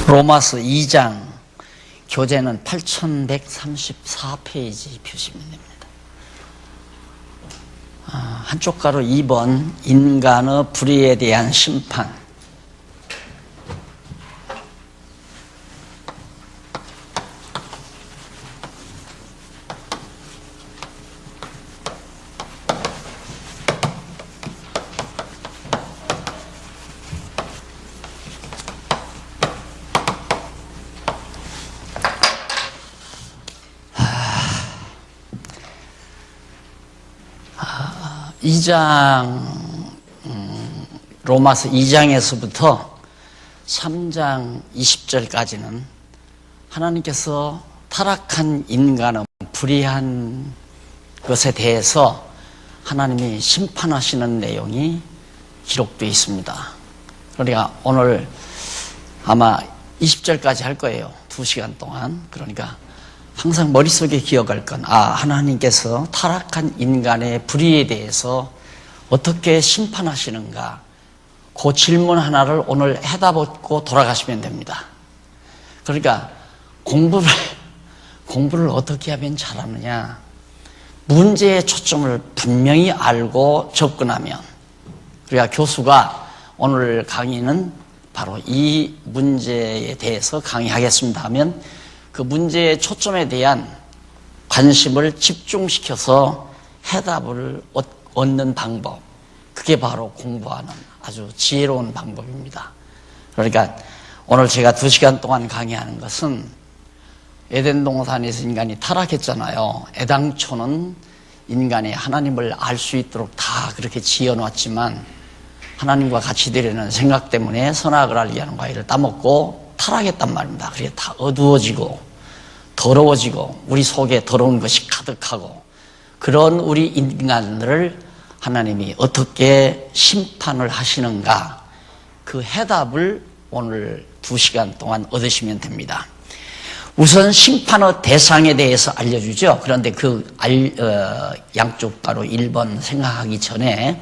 로마서 2장 교재는 8134페이지 표시면 됩니다. 한쪽 가로 2번 인간의 불의에 대한 심판. 로마서 2장에서부터 3장 20절까지는 하나님께서 타락한 인간의 불의한 것에 대해서 하나님이 심판하시는 내용이 기록되어 있습니다. 그러니까 오늘 아마 20절까지 할 거예요. 2시간 동안. 그러니까 항상 머릿속에 기억할 건, 하나님께서 타락한 인간의 불의에 대해서 어떻게 심판하시는가, 그 질문 하나를 오늘 해답받고 돌아가시면 됩니다. 그러니까 공부를 어떻게 하면 잘하느냐, 문제의 초점을 분명히 알고 접근하면, 그러니까 교수가 오늘 강의는 바로 이 문제에 대해서 강의하겠습니다 하면 그 문제의 초점에 대한 관심을 집중시켜서 해답을 얻는 방법, 그게 바로 공부하는 아주 지혜로운 방법입니다. 그러니까 오늘 제가 2시간 동안 강의하는 것은 에덴 동산에서 인간이 타락했잖아요. 애당초는 인간이 하나님을 알 수 있도록 다 그렇게 지어놨지만 하나님과 같이 되려는 생각 때문에 선악을 알게 하는 과일을 따먹고 타락했단 말입니다. 그게 다 어두워지고 더러워지고 우리 속에 더러운 것이 가득하고, 그런 우리 인간들을 하나님이 어떻게 심판을 하시는가, 그 해답을 오늘 2시간 동안 얻으시면 됩니다. 우선 심판의 대상에 대해서 알려주죠. 그런데 양쪽 가로 1번 생각하기 전에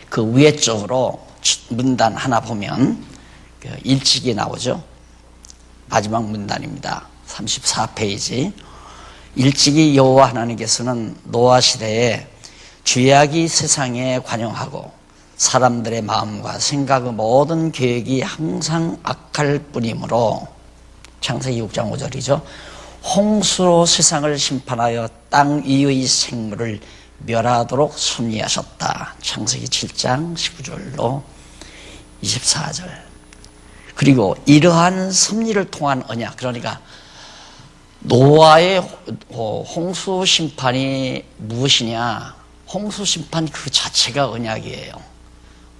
그 위에 쪽으로 문단 하나 보면 일찍이 나오죠. 마지막 문단입니다. 34페이지. 일찍이 여호와 하나님께서는 노아 시대에 죄악이 세상에 관영하고 사람들의 마음과 생각의 모든 계획이 항상 악할 뿐이므로, 창세기 6장 5절이죠. 홍수로 세상을 심판하여 땅 위의 생물을 멸하도록 섭리하셨다. 창세기 7장 19절로 24절. 그리고 이러한 섭리를 통한 언약, 그러니까 노아의 홍수 심판이 무엇이냐? 홍수 심판 그 자체가 언약이에요.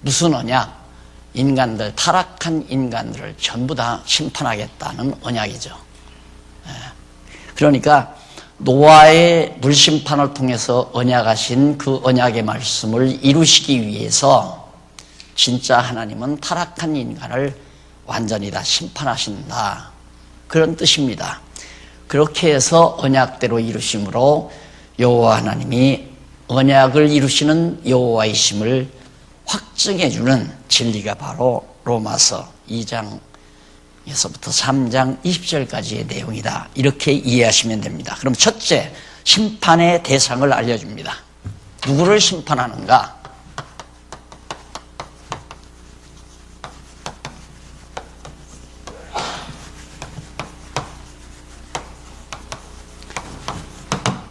무슨 언약? 인간들, 타락한 인간들을 전부 다 심판하겠다는 언약이죠. 그러니까 노아의 물심판을 통해서 언약하신 그 언약의 말씀을 이루시기 위해서 진짜 하나님은 타락한 인간을 완전히 다 심판하신다, 그런 뜻입니다. 그렇게 해서 언약대로 이루심으로 여호와 하나님이 언약을 이루시는 여호와이심을 확증해주는 진리가 바로 로마서 2장에서부터 3장 20절까지의 내용이다, 이렇게 이해하시면 됩니다. 그럼 첫째, 심판의 대상을 알려줍니다. 누구를 심판하는가?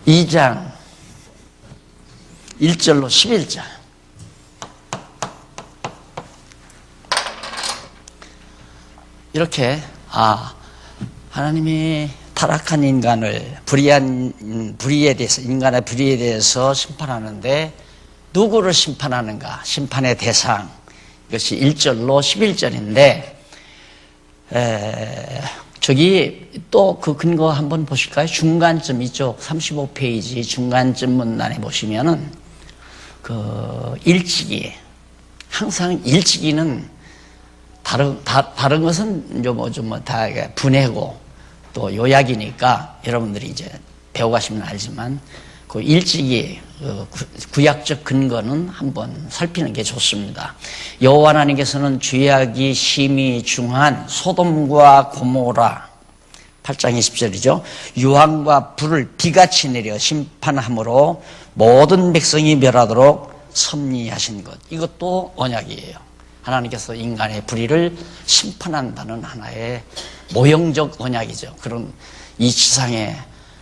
이 장 1절로 11절. 이렇게 하나님이 타락한 인간을 불의에 대해서, 인간의 불의에 대해서 심판하는데 누구를 심판하는가? 심판의 대상, 이것이 1절로 11절인데 저기 또 그 근거 한번 보실까요? 중간쯤, 이쪽 35페이지 중간쯤 문단에 보시면은 일찍이, 항상 일찍이는 다른 것은 다 분해고 또 요약이니까 여러분들이 이제 배워가시면 알지만, 그 일찍이 구약적 근거는 한번 살피는 게 좋습니다. 여호와 하나님께서는 죄악이 심히 중한 소돔과 고모라 8장 20절이죠. 유황과 불을 비같이 내려 심판함으로 모든 백성이 멸하도록 섭리하신 것. 이것도 언약이에요. 하나님께서 인간의 불의를 심판한다는 하나의 모형적 언약이죠. 그런 이 지상의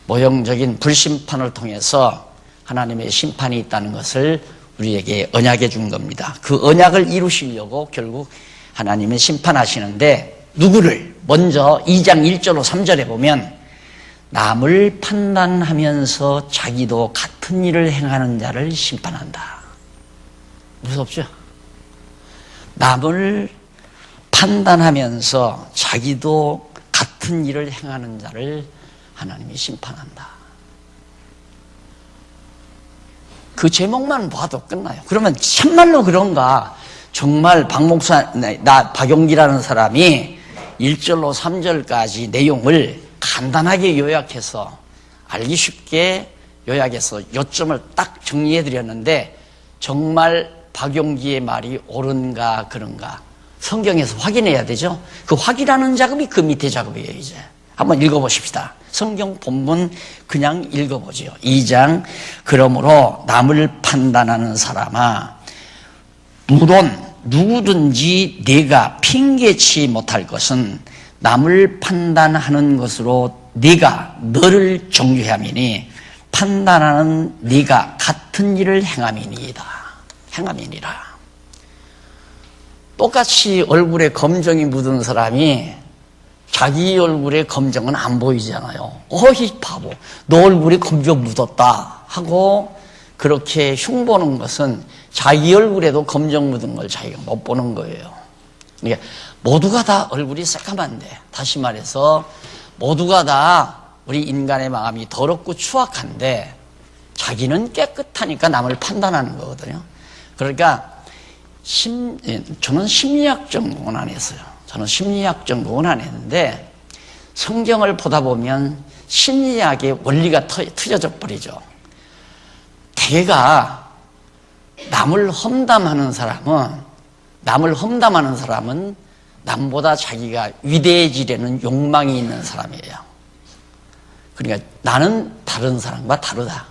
모형적인 불심판을 통해서 하나님의 심판이 있다는 것을 우리에게 언약해 준 겁니다. 그 언약을 이루시려고 결국 하나님은 심판하시는데 누구를? 먼저 2장 1절로 3절에 보면 남을 판단하면서 자기도 같은 일을 행하는 자를 심판한다. 무섭죠? 남을 판단하면서 자기도 같은 일을 행하는 자를 하나님이 심판한다. 그 제목만 봐도 끝나요. 그러면 참말로 그런가? 정말 박 목사, 박용기라는 사람이 1절로 3절까지 내용을 간단하게 요약해서 알기 쉽게 요약해서 요점을 딱 정리해 드렸는데 정말 박용기의 말이 옳은가 그런가 성경에서 확인해야 되죠. 그 확인하는 작업이 그 밑에 작업이에요. 이제 한번 읽어보십시다. 성경 본문 그냥 읽어보죠. 2장 그러므로 남을 판단하는 사람아 물론 누구든지 네가 핑계치 못할 것은 남을 판단하는 것으로 네가 너를 정죄함이니 판단하는 네가 같은 일을 행함이니이다. 행함이니라. 똑같이 얼굴에 검정이 묻은 사람이 자기 얼굴에 검정은 안 보이잖아요. 어이 바보, 너 얼굴에 검정 묻었다 하고 그렇게 흉보는 것은 자기 얼굴에도 검정 묻은 걸 자기가 못 보는 거예요. 그러니까 모두가 다 얼굴이 새까만데, 다시 말해서 모두가 다 우리 인간의 마음이 더럽고 추악한데 자기는 깨끗하니까 남을 판단하는 거거든요. 그러니까 저는 심리학 전공은 안 했어요. 저는 심리학 전공은 안 했는데 성경을 보다 보면 심리학의 원리가 트여져 버리죠. 대개가 남을 험담하는 사람은 남보다 자기가 위대해지려는 욕망이 있는 사람이에요. 그러니까 나는 다른 사람과 다르다.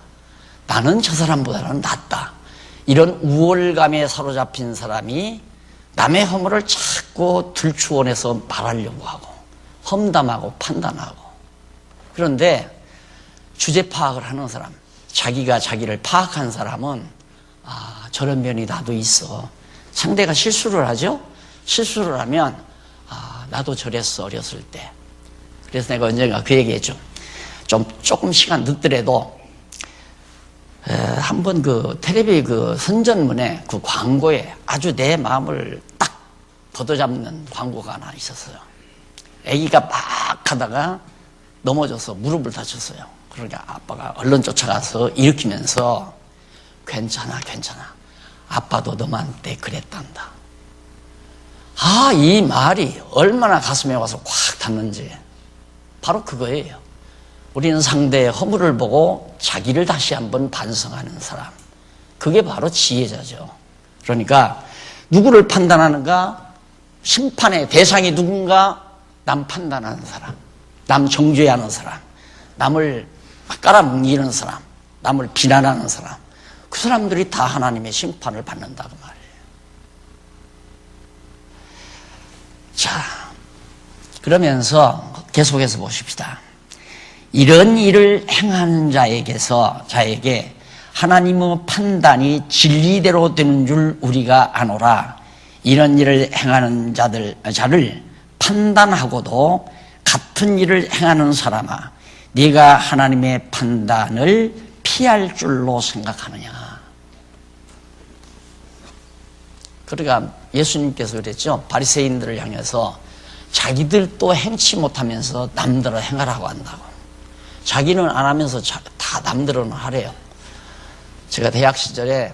나는 저 사람보다는 낫다. 이런 우월감에 사로잡힌 사람이 남의 허물을 자꾸 들추어내서 말하려고 하고 험담하고 판단하고. 그런데 주제 파악을 하는 사람, 자기가 자기를 파악한 사람은 아, 저런 면이 나도 있어. 상대가 실수를 하죠? 실수를 하면 아, 나도 저랬어 어렸을 때. 그래서 내가 언젠가 그 얘기했죠. 조금 시간 늦더라도 한번 그 텔레비 그 선전문에 그 광고에 아주 내 마음을 딱 걷어잡는 광고가 하나 있었어요. 아기가 막 하다가 넘어져서 무릎을 다쳤어요. 그러니까 아빠가 얼른 쫓아가서 일으키면서 괜찮아 아빠도 너한테 그랬단다. 아, 이 말이 얼마나 가슴에 와서 콱 닿는지 바로 그거예요. 우리는 상대의 허물을 보고 자기를 다시 한번 반성하는 사람, 그게 바로 지혜자죠. 그러니까 누구를 판단하는가? 심판의 대상이 누군가? 남 판단하는 사람, 남 정죄하는 사람, 남을 깔아뭉개는 사람, 남을 비난하는 사람, 그 사람들이 다 하나님의 심판을 받는다고 말이에요. 자, 그러면서 계속해서 보십시다. 이런 일을 행하는 자에게 하나님의 판단이 진리대로 되는 줄 우리가 아노라. 이런 일을 행하는 자를 판단하고도 같은 일을 행하는 사람아, 네가 하나님의 판단을 피할 줄로 생각하느냐. 그러니까 예수님께서 그랬죠. 바리새인들을 향해서 자기들도 행치 못하면서 남들은 행하라고 한다고. 자기는 안 하면서 다 남들은 하래요. 제가 대학 시절에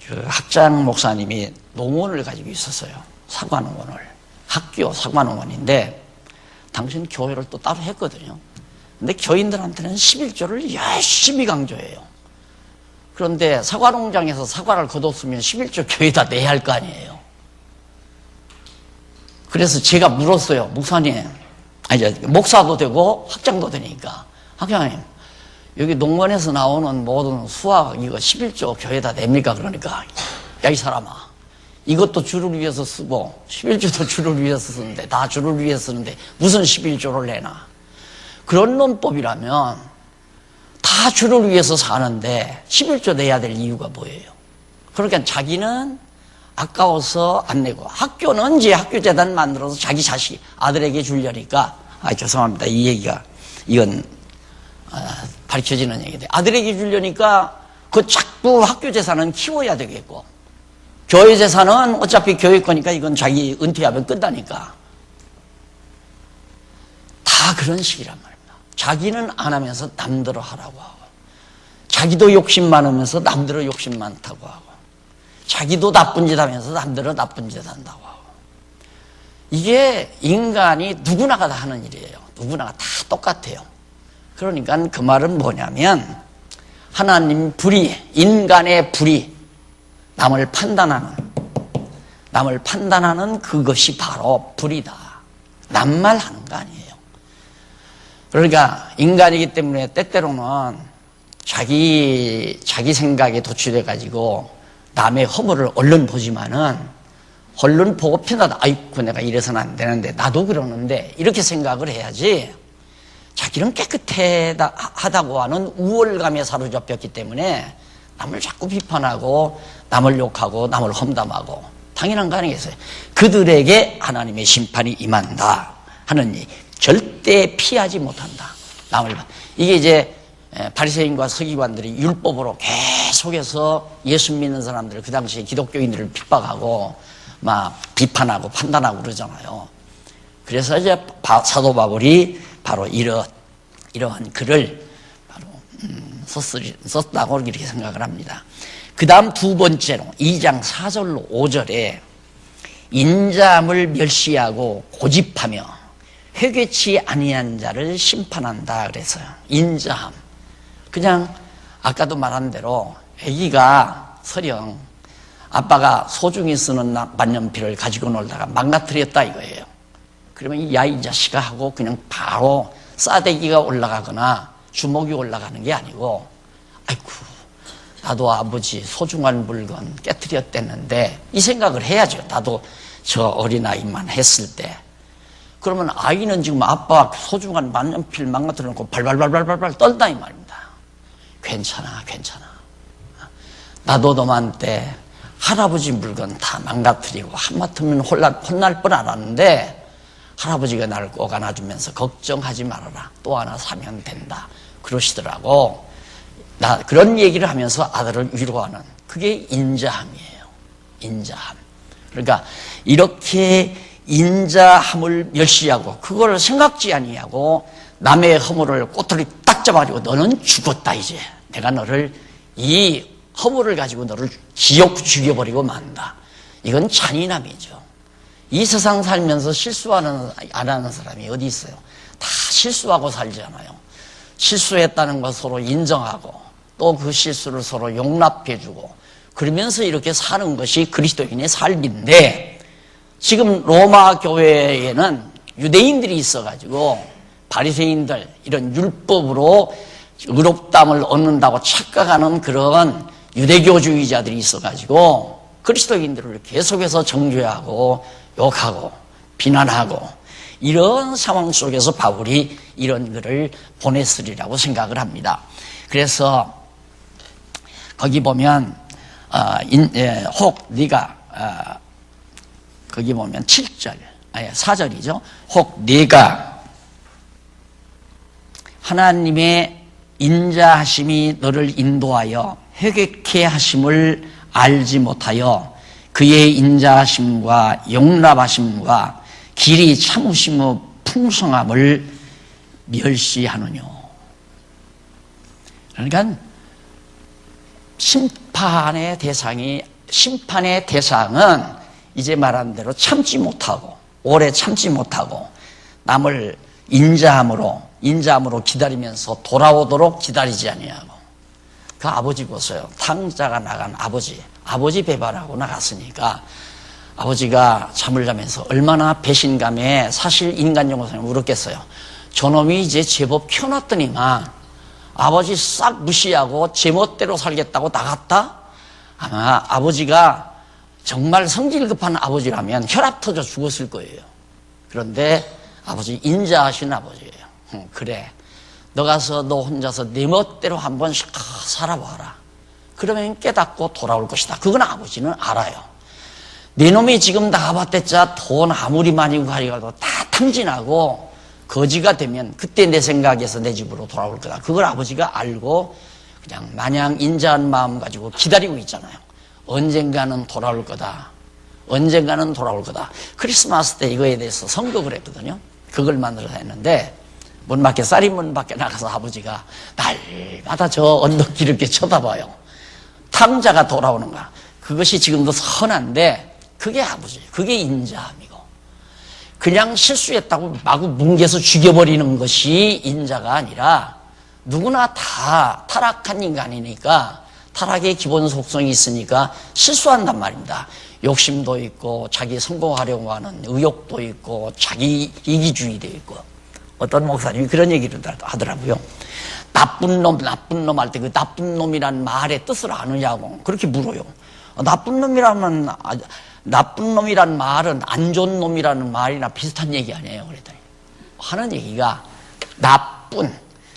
그 학장 목사님이 농원을 가지고 있었어요. 사과농원을. 학교 사과농원인데 당신 교회를 또 따로 했거든요. 근데 교인들한테는 11조를 열심히 강조해요. 그런데 사과 농장에서 사과를 거뒀으면 11조 교회에다 내야 할 거 아니에요. 그래서 제가 물었어요. 목사님, 아니, 목사도 되고 학장도 되니까. 학장님, 여기 농원에서 나오는 모든 수학 이거 11조 교회에다 냅니까? 그러니까, 야, 이 사람아, 이것도 주를 위해서 쓰고 11조도 주를 위해서 쓰는데, 다 주를 위해서 쓰는데 무슨 11조를 내나? 그런 논법이라면 다 주를 위해서 사는데 11조 내야 될 이유가 뭐예요? 그러니까 자기는 아까워서 안 내고, 학교는 이제 학교재단 만들어서 자기 자식 아들에게 주려니까, 죄송합니다, 이 얘기가 이건 밝혀지는 얘기인데, 아들에게 주려니까 그 자꾸 학교 재산은 키워야 되겠고, 교회 재산은 어차피 교회 거니까 이건 자기 은퇴하면 끝나니까. 다 그런 식이란 말입니다. 자기는 안 하면서 남들어 하라고 하고, 자기도 욕심 많으면서 남들어 욕심 많다고 하고, 자기도 나쁜 짓 하면서 남들은 나쁜 짓 한다고 하고. 이게 인간이 누구나가 다 하는 일이에요. 누구나가 다 똑같아요. 그러니까 그 말은 뭐냐면, 하나님 불의, 인간의 불의, 남을 판단하는 그것이 바로 불이다. 남말 하는 거 아니에요. 그러니까 인간이기 때문에 때때로는 자기 생각에 도취돼 가지고 남의 허물을 얼른 보지만은, 얼른 보고 편하다. 아이고, 내가 이래서는 안 되는데, 나도 그러는데, 이렇게 생각을 해야지. 자기는 깨끗하다고 하는 우월감에 사로잡혔기 때문에 남을 자꾸 비판하고, 남을 욕하고, 남을 험담하고, 당연한 거 아니겠어요? 그들에게 하나님의 심판이 임한다 하는 이 절대 피하지 못한다. 남을, 이게 이제 바리새인과 서기관들이 율법으로 계속해서 예수 믿는 사람들을, 그 당시에 기독교인들을 핍박하고 막 비판하고 판단하고 그러잖아요. 그래서 이제 사도 바울이 바로 이러한 글을 바로 썼다고 이렇게 생각을 합니다. 그 다음 두 번째로 2장 4절로 5절에 인자함을 멸시하고 고집하며 회개치 아니한 자를 심판한다 그래서요. 인자함, 그냥 아까도 말한 대로 아기가 서령 아빠가 소중히 쓰는 만년필을 가지고 놀다가 망가뜨렸다 이거예요. 그러면 야, 이 자식아 하고 그냥 바로 싸대기가 올라가거나 주먹이 올라가는 게 아니고, 아이고, 나도 아버지 소중한 물건 깨뜨렸댔는데, 이 생각을 해야죠. 나도 저 어린아이만 했을 때. 그러면 아이는 지금 아빠 소중한 만년필 망가뜨려놓고 발발발발발 떨다 이 말입니다. 괜찮아. 나도 너한테 할아버지 물건 다 망가뜨리고 하마터면 혼날 뻔 알았는데, 할아버지가 나를 꼭 안아주면서 걱정하지 말아라, 또 하나 사면 된다 그러시더라고. 그런 얘기를 하면서 아들을 위로하는, 그게 인자함이에요. 인자함. 그러니까 이렇게 인자함을 멸시하고 그걸 생각지 아니하고 남의 허물을 꼬투리 딱 잡아가지고 너는 죽었다, 이제 내가 너를, 이 허물을 가지고 너를 죽여버리고 만다. 이건 잔인함이죠. 이 세상 살면서 실수하는 안 하는 사람이 어디 있어요? 다 실수하고 살잖아요. 실수했다는 것 서로 인정하고 또 그 실수를 서로 용납해주고 그러면서 이렇게 사는 것이 그리스도인의 삶인데, 지금 로마 교회에는 유대인들이 있어가지고 바리새인들, 이런 율법으로 의롭다함을 얻는다고 착각하는 그런 유대교주의자들이 있어가지고 그리스도인들을 계속해서 정죄하고 욕하고 비난하고, 이런 상황 속에서 바울이 이런 글을 보냈으리라고 생각을 합니다. 그래서 거기 보면 혹 네가 거기 보면 7절, 4절이죠. 혹 네가 하나님의 인자하심이 너를 인도하여 회개케 하심을 알지 못하여 그의 인자하심과 용납하심과 길이 참으심의 풍성함을 멸시하느뇨. 그러니까 심판의 대상은 이제 말한 대로 참지 못하고, 오래 참지 못하고 남을 인자함으로 기다리면서 돌아오도록 기다리지 아니하고, 그 아버지 보세요. 탕자가 나간 아버지 배반하고 나갔으니까 아버지가 잠을 자면서 얼마나 배신감에 사실 인간연구소에 울었겠어요. 저놈이 이제 제법 켜놨더니만 아버지 싹 무시하고 제멋대로 살겠다고 나갔다? 아마 아버지가 정말 성질 급한 아버지라면 혈압 터져 죽었을 거예요. 그런데 아버지 인자하신 아버지예요. 그래, 너 가서 너 혼자서 네 멋대로 한번 살아봐라. 그러면 깨닫고 돌아올 것이다. 그건 아버지는 알아요. 네 놈이 지금 나가봤댔자 돈 아무리 많이 가져가도 다 탕진하고 거지가 되면 그때 내 생각에서 내 집으로 돌아올 거다. 그걸 아버지가 알고 그냥 마냥 인자한 마음 가지고 기다리고 있잖아요. 언젠가는 돌아올 거다. 언젠가는 돌아올 거다. 크리스마스 때 이거에 대해서 선곡을 했거든요. 그걸 만들어서 했는데 문 밖에 쌀이 문 밖에 나가서 아버지가 날마다 저 언덕길 이렇게 쳐다봐요. 탕자가 돌아오는가. 그것이 지금도 선한데 그게 아버지, 그게 인자함이고, 그냥 실수했다고 마구 뭉개서 죽여버리는 것이 인자가 아니라 누구나 다 타락한 인간이니까 타락의 기본 속성이 있으니까 실수한단 말입니다. 욕심도 있고 자기 성공하려고 하는 의욕도 있고 자기 이기주의도 있고. 어떤 목사님이 그런 얘기를 하더라고요. 나쁜 놈 할 때 그 나쁜 놈이란 말의 뜻을 아느냐고 그렇게 물어요. 나쁜 놈이란 말은 안 좋은 놈이라는 말이나 비슷한 얘기 아니에요. 그랬더니 하는 얘기가 나쁜,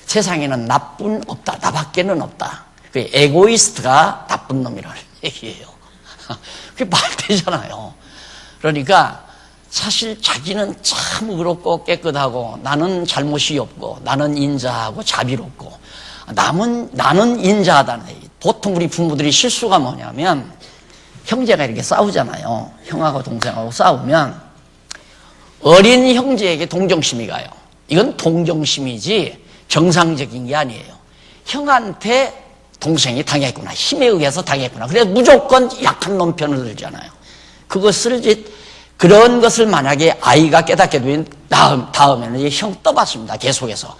세상에는 나쁜 없다. 나밖에는 없다. 그 에고이스트가 나쁜 놈이라는 얘기예요. 그게 말 되잖아요. 그러니까 사실 자기는 참 의롭고 깨끗하고 나는 잘못이 없고 나는 인자하고 자비롭고 나는 인자하다는 얘기. 보통 우리 부모들이 실수가 뭐냐면 형제가 이렇게 싸우잖아요. 형하고 동생하고 싸우면 어린 형제에게 동정심이 가요. 이건 동정심이지 정상적인 게 아니에요. 형한테 동생이 당했구나. 힘에 의해서 당했구나. 그래서 무조건 약한 놈 편을 들잖아요. 그런 것을 만약에 아이가 깨닫게 되면 다음에는 이제 형 떠받습니다. 계속해서.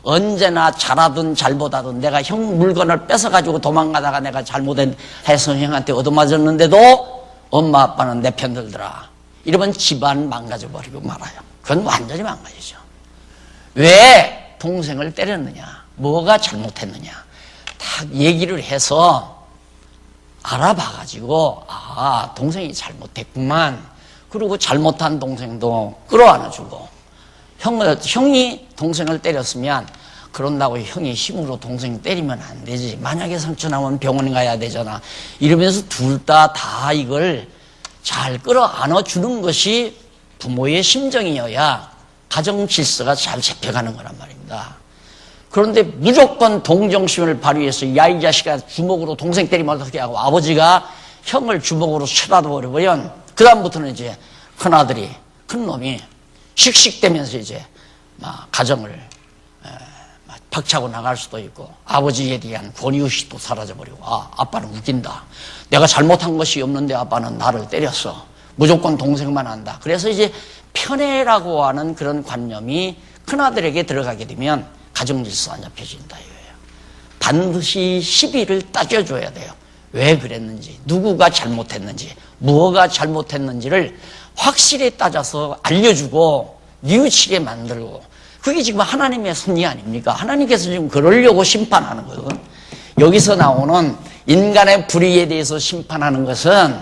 언제나 잘하든 잘못하든 내가 형 물건을 뺏어가지고 도망가다가 내가 잘못해서 형한테 얻어맞았는데도 엄마 아빠는 내 편 들더라. 이러면 집안 망가져버리고 말아요. 그건 완전히 망가지죠. 왜 동생을 때렸느냐? 뭐가 잘못했느냐? 딱 얘기를 해서 알아봐가지고 동생이 잘못했구만. 그리고 잘못한 동생도 끌어안아주고 형이 동생을 때렸으면 그런다고 형이 힘으로 동생 때리면 안 되지. 만약에 상처 나면 병원 가야 되잖아. 이러면서 둘 다 이걸 잘 끌어안아주는 것이 부모의 심정이어야 가정 질서가 잘 잡혀가는 거란 말입니다. 그런데 무조건 동정심을 발휘해서 야 이 자식아 주먹으로 동생 때리면 어떻게 하고 아버지가 형을 주먹으로 쳐다버리면 그 다음부터는 이제 큰아들이 큰놈이 씩씩대면서 이제 막 가정을 박차고 나갈 수도 있고 아버지에 대한 권위의식도 사라져버리고 아빠는 웃긴다. 내가 잘못한 것이 없는데 아빠는 나를 때렸어. 무조건 동생만 한다. 그래서 이제 편애라고 하는 그런 관념이 큰아들에게 들어가게 되면 가정질서 안 잡혀진다 이거예요. 반드시 시비를 따져줘야 돼요. 왜 그랬는지, 누구가 잘못했는지, 무엇가 잘못했는지를 확실히 따져서 알려주고 뉘우치게 만들고, 그게 지금 하나님의 섭리 아닙니까? 하나님께서 지금 그러려고 심판하는 거거든. 여기서 나오는 인간의 불의에 대해서 심판하는 것은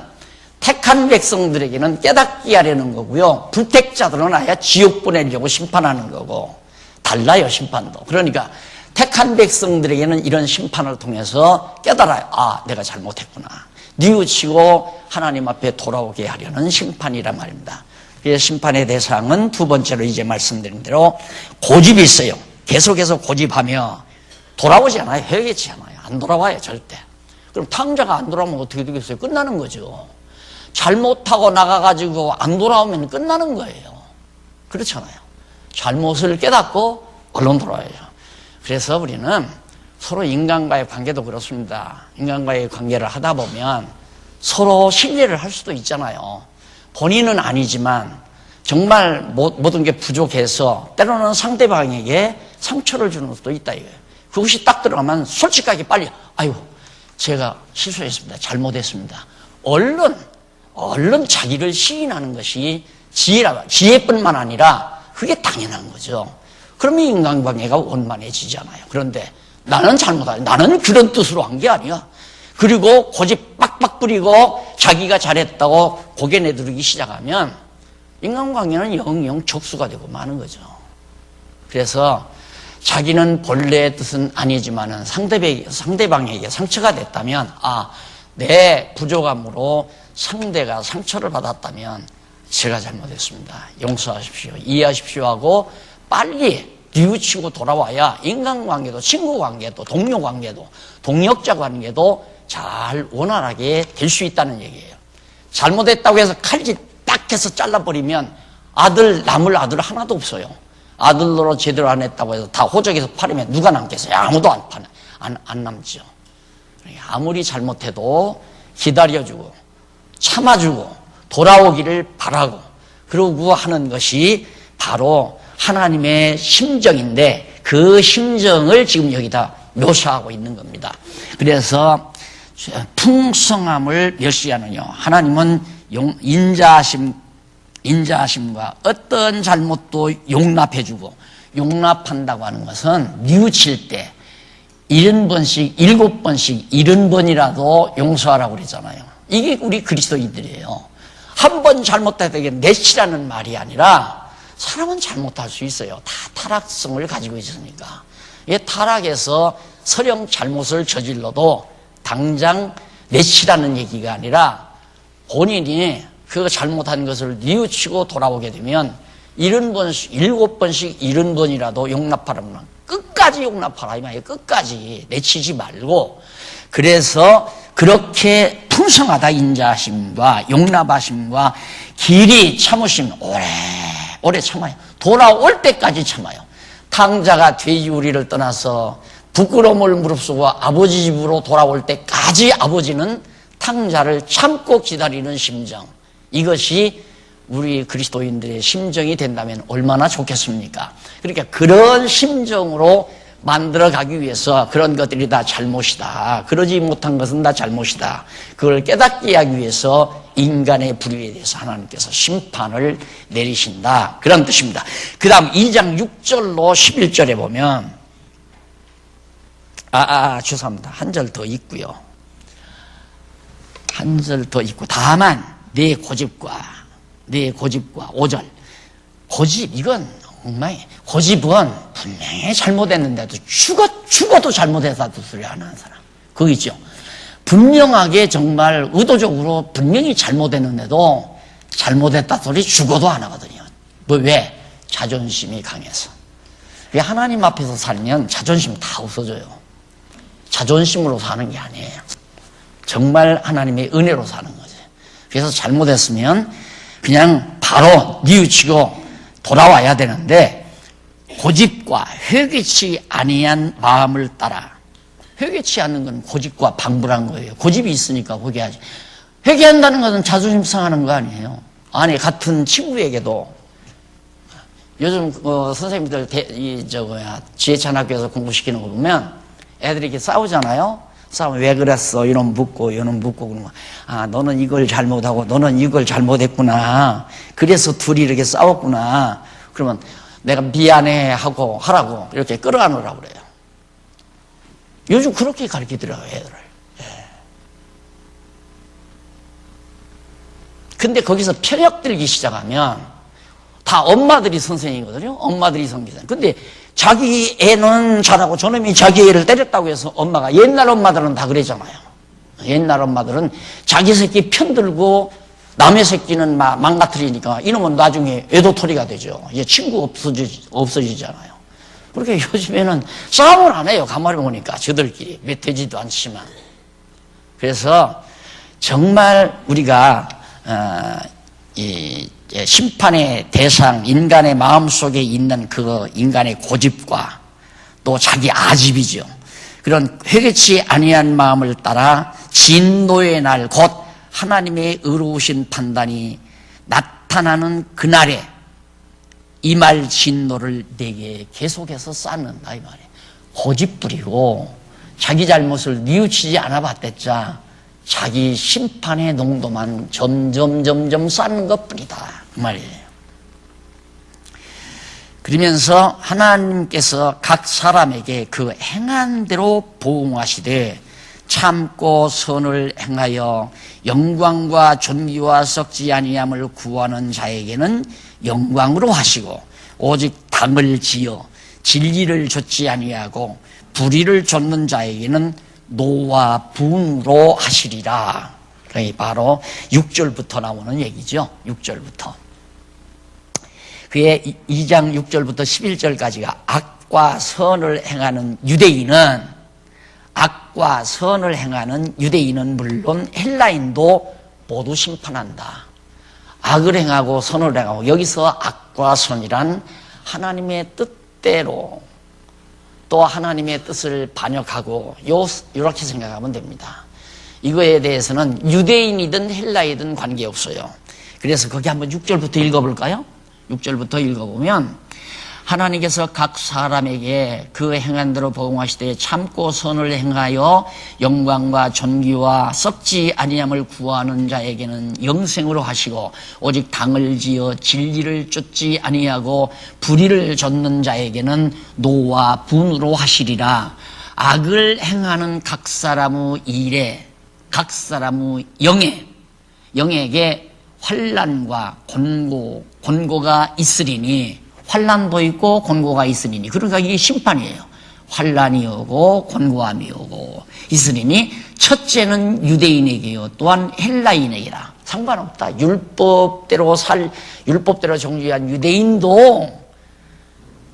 택한 백성들에게는 깨닫게 하려는 거고요. 불택자들은 아예 지옥 보내려고 심판하는 거고 달라요, 심판도. 그러니까 택한 백성들에게는 이런 심판을 통해서 깨달아요. 내가 잘못했구나. 뉘우치고 하나님 앞에 돌아오게 하려는 심판이란 말입니다. 그래서 심판의 대상은 두 번째로 이제 말씀드린 대로 고집이 있어요. 계속해서 고집하며 돌아오지 않아요. 회개치 않아요. 안 돌아와요, 절대. 그럼 탕자가 안 돌아오면 어떻게 되겠어요? 끝나는 거죠. 잘못하고 나가가지고 안 돌아오면 끝나는 거예요. 그렇잖아요. 잘못을 깨닫고 얼른 돌아와야죠. 그래서 우리는 서로 인간과의 관계도 그렇습니다. 인간과의 관계를 하다 보면 서로 신뢰를 할 수도 있잖아요. 본인은 아니지만 정말 모든 게 부족해서 때로는 상대방에게 상처를 주는 수도 있다 이거예요. 그것이 딱 들어가면 솔직하게 빨리 아유 제가 실수했습니다. 잘못했습니다. 얼른 자기를 시인하는 것이 지혜뿐만 아니라 그게 당연한 거죠. 그러면 인간관계가 원만해지잖아요. 그런데 나는 잘못하지. 나는 그런 뜻으로 한 게 아니야. 그리고 고집 빡빡 부리고 자기가 잘했다고 고개 내두르기 시작하면 인간관계는 영영 적수가 되고 마는 거죠. 그래서 자기는 본래의 뜻은 아니지만은 상대방에게 상처가 됐다면, 내 부족함으로 상대가 상처를 받았다면 제가 잘못했습니다. 용서하십시오. 이해하십시오 하고 빨리 뉘우치고 돌아와야 인간관계도, 친구관계도, 동료관계도, 동역자 관계도 잘 원활하게 될 수 있다는 얘기예요. 잘못했다고 해서 칼질 딱 해서 잘라버리면 남을 아들 하나도 없어요. 아들 노릇 제대로 안 했다고 해서 다 호적에서 팔으면 누가 남겠어요? 아무도 안 남죠. 아무리 잘못해도 기다려주고 참아주고 돌아오기를 바라고 그러고 하는 것이 바로 하나님의 심정인데 그 심정을 지금 여기다 묘사하고 있는 겁니다. 그래서 풍성함을 멸시하느냐. 하나님은 인자하심과 어떤 잘못도 용납해주고, 용납한다고 하는 것은 뉘우칠 때 70번씩 7번씩 70번이라도 용서하라고 그러잖아요. 이게 우리 그리스도인들이에요. 한 번 잘못했다고 내치라는 말이 아니라 사람은 잘못할 수 있어요. 다 타락성을 가지고 있으니까. 이 타락에서 설령 잘못을 저질러도 당장 내치라는 얘기가 아니라 본인이 그 잘못한 것을 뉘우치고 돌아오게 되면 70번씩 7번씩 70번이라도 용납하라면 끝까지 용납하라 이 말이에요. 끝까지 내치지 말고. 그래서 그렇게 풍성하다. 인자하심과 용납하심과 길이 참으심, 오래 참아요. 돌아올 때까지 참아요. 탕자가 돼지우리를 떠나서 부끄러움을 무릅쓰고 아버지 집으로 돌아올 때까지 아버지는 탕자를 참고 기다리는 심정, 이것이 우리 그리스도인들의 심정이 된다면 얼마나 좋겠습니까? 그러니까 그런 심정으로 만들어가기 위해서 그런 것들이 다 잘못이다, 그러지 못한 것은 다 잘못이다, 그걸 깨닫게 하기 위해서 인간의 불의에 대해서 하나님께서 심판을 내리신다, 그런 뜻입니다. 그 다음 2장 6절로 11절에 보면 죄송합니다. 한 절 더 있고요. 한 절 더 있고, 다만 내 고집과 5절. 고집, 이건 엉망이에요. 고집은 분명히 잘못했는데도 죽어도 잘못했다도 소리 안 하는 사람. 그거 있죠. 분명하게 정말 의도적으로 분명히 잘못했는데도 잘못했다 소리 죽어도 안 하거든요. 왜? 자존심이 강해서. 하나님 앞에서 살면 자존심 다 없어져요. 자존심으로 사는 게 아니에요. 정말 하나님의 은혜로 사는 거죠. 그래서 잘못했으면 그냥 바로 뉘우치고 돌아와야 되는데, 고집과 회개치 아니한 마음을 따라. 회개치 않는 건 고집과 방불한 거예요. 고집이 있으니까 회개하지. 회개한다는 것은 자존심 상하는 거 아니에요. 아니, 같은 친구에게도 요즘 선생님들 지혜찬학교에서 공부시키는 거 보면 애들이 이렇게 싸우잖아요. 싸우면 왜 그랬어? 이놈 묻고 이놈 묻고 그러는 거. 너는 이걸 잘못하고 너는 이걸 잘못했구나. 그래서 둘이 이렇게 싸웠구나. 그러면 내가 미안해 하고 하라고 이렇게 끌어안으라고 그래요. 요즘 그렇게 가르치더라고요, 애들을. 근데 거기서 편협 들기 시작하면 다 엄마들이 선생이거든요. 엄마들이 선생님. 근데 자기 애는 잘하고 저놈이 자기 애를 때렸다고 해서 엄마가, 옛날 엄마들은 다 그랬잖아요. 옛날 엄마들은 자기 새끼 편들고 남의 새끼는 망가뜨리니까 이놈은 나중에 애도토리가 되죠. 이제 친구 없어지잖아요. 그렇게 요즘에는 싸움을 안 해요. 가만히 보니까 저들끼리 맺되지도 않지만. 그래서 정말 우리가 이 심판의 대상, 인간의 마음속에 있는 그 인간의 고집과 또 자기 아집이죠. 그런 회개치 아니한 마음을 따라 진노의 날, 곧 하나님의 의로우신 판단이 나타나는 그날에 이 말 진노를 내게 계속해서 쌓는다 이 말이에요. 고집부리고 자기 잘못을 뉘우치지 않아 봤댔자 자기 심판의 농도만 점점 쌓는 것뿐이다 그 말이에요. 그러면서 하나님께서 각 사람에게 그 행한 대로 보응하시되 참고 선을 행하여 영광과 존귀와 썩지 아니함을 구하는 자에게는 영광으로 하시고 오직 당을 지어 진리를 좇지 아니하고 불의를 좇는 자에게는 노와 분으로 하시리라. 그게 바로 6절부터 나오는 얘기죠. 6절부터. 그의 2장 6절부터 11절까지가 악과 선을 행하는 유대인은 악과 선을 행하는 유대인은 물론 헬라인도 모두 심판한다. 악을 행하고 선을 행하고 여기서 악과 선이란 하나님의 뜻대로 또 하나님의 뜻을 반역하고 이렇게 생각하면 됩니다. 이거에 대해서는 유대인이든 헬라이든 관계없어요. 그래서 거기 한번 6절부터 읽어볼까요? 6절부터 읽어보면 하나님께서 각 사람에게 그 행한 대로 보응하시되 참고 선을 행하여 영광과 존귀와 썩지 아니함을 구하는 자에게는 영생으로 하시고 오직 당을 지어 진리를 쫓지 아니하고 불의를 좇는 자에게는 노와 분으로 하시리라. 악을 행하는 각 사람의 일에 각 사람의 영에게 환난과 곤고가 있으리니 환난도 있고 곤고가 있으리니 그러니까 이게 심판이에요. 환난이 오고 곤고함이 오고 있으리니 첫째는 유대인에게요 또한 헬라인에게라. 상관없다. 율법대로 정죄한 유대인도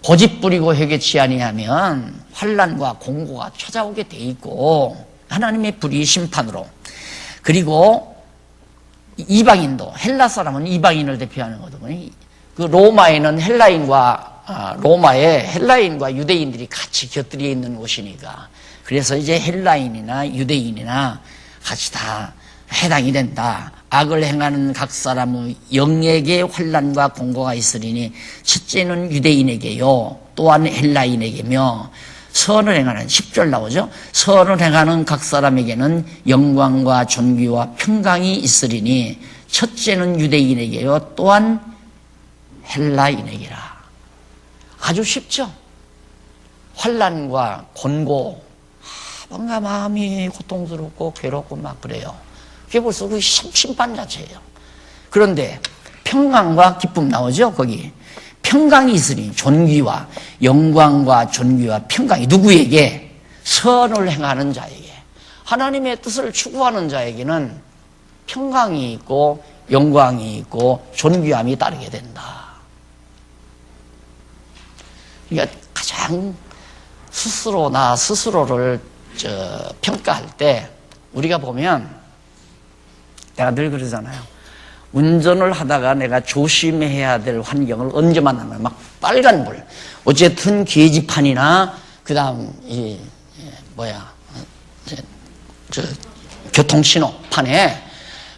고집부리고 회개치 아니하면 환난과 곤고가 찾아오게 돼 있고 하나님의 불의 심판으로. 그리고 이방인도 헬라 사람은 이방인을 대표하는 거거든요. 그 로마에는 로마에 헬라인과 유대인들이 같이 곁들여 있는 곳이니까 그래서 이제 헬라인이나 유대인이나 같이 다 해당이 된다. 악을 행하는 각 사람의 영에게 환난과 곤고가 있으리니 첫째는 유대인에게요 또한 헬라인에게며 선을 행하는 10절 나오죠. 선을 행하는 각 사람에게는 영광과 존귀와 평강이 있으리니 첫째는 유대인에게요 또한 헬라인에게라. 아주 쉽죠. 환난과 곤고 뭔가 마음이 고통스럽고 괴롭고 막 그래요. 그게 벌써 그 심판 자체예요. 그런데 평강과 기쁨 나오죠. 거기 평강이 있으니 존귀와 영광과 존귀와 평강이 누구에게? 선을 행하는 자에게. 하나님의 뜻을 추구하는 자에게는 평강이 있고 영광이 있고 존귀함이 따르게 된다. 그러니까 가장 나 스스로를 평가할 때 우리가 보면 내가 늘 그러잖아요. 운전을 하다가 내가 조심해야 될 환경을 언제 만나면 막 빨간불. 어쨌든 계기판이나 그다음 교통신호판에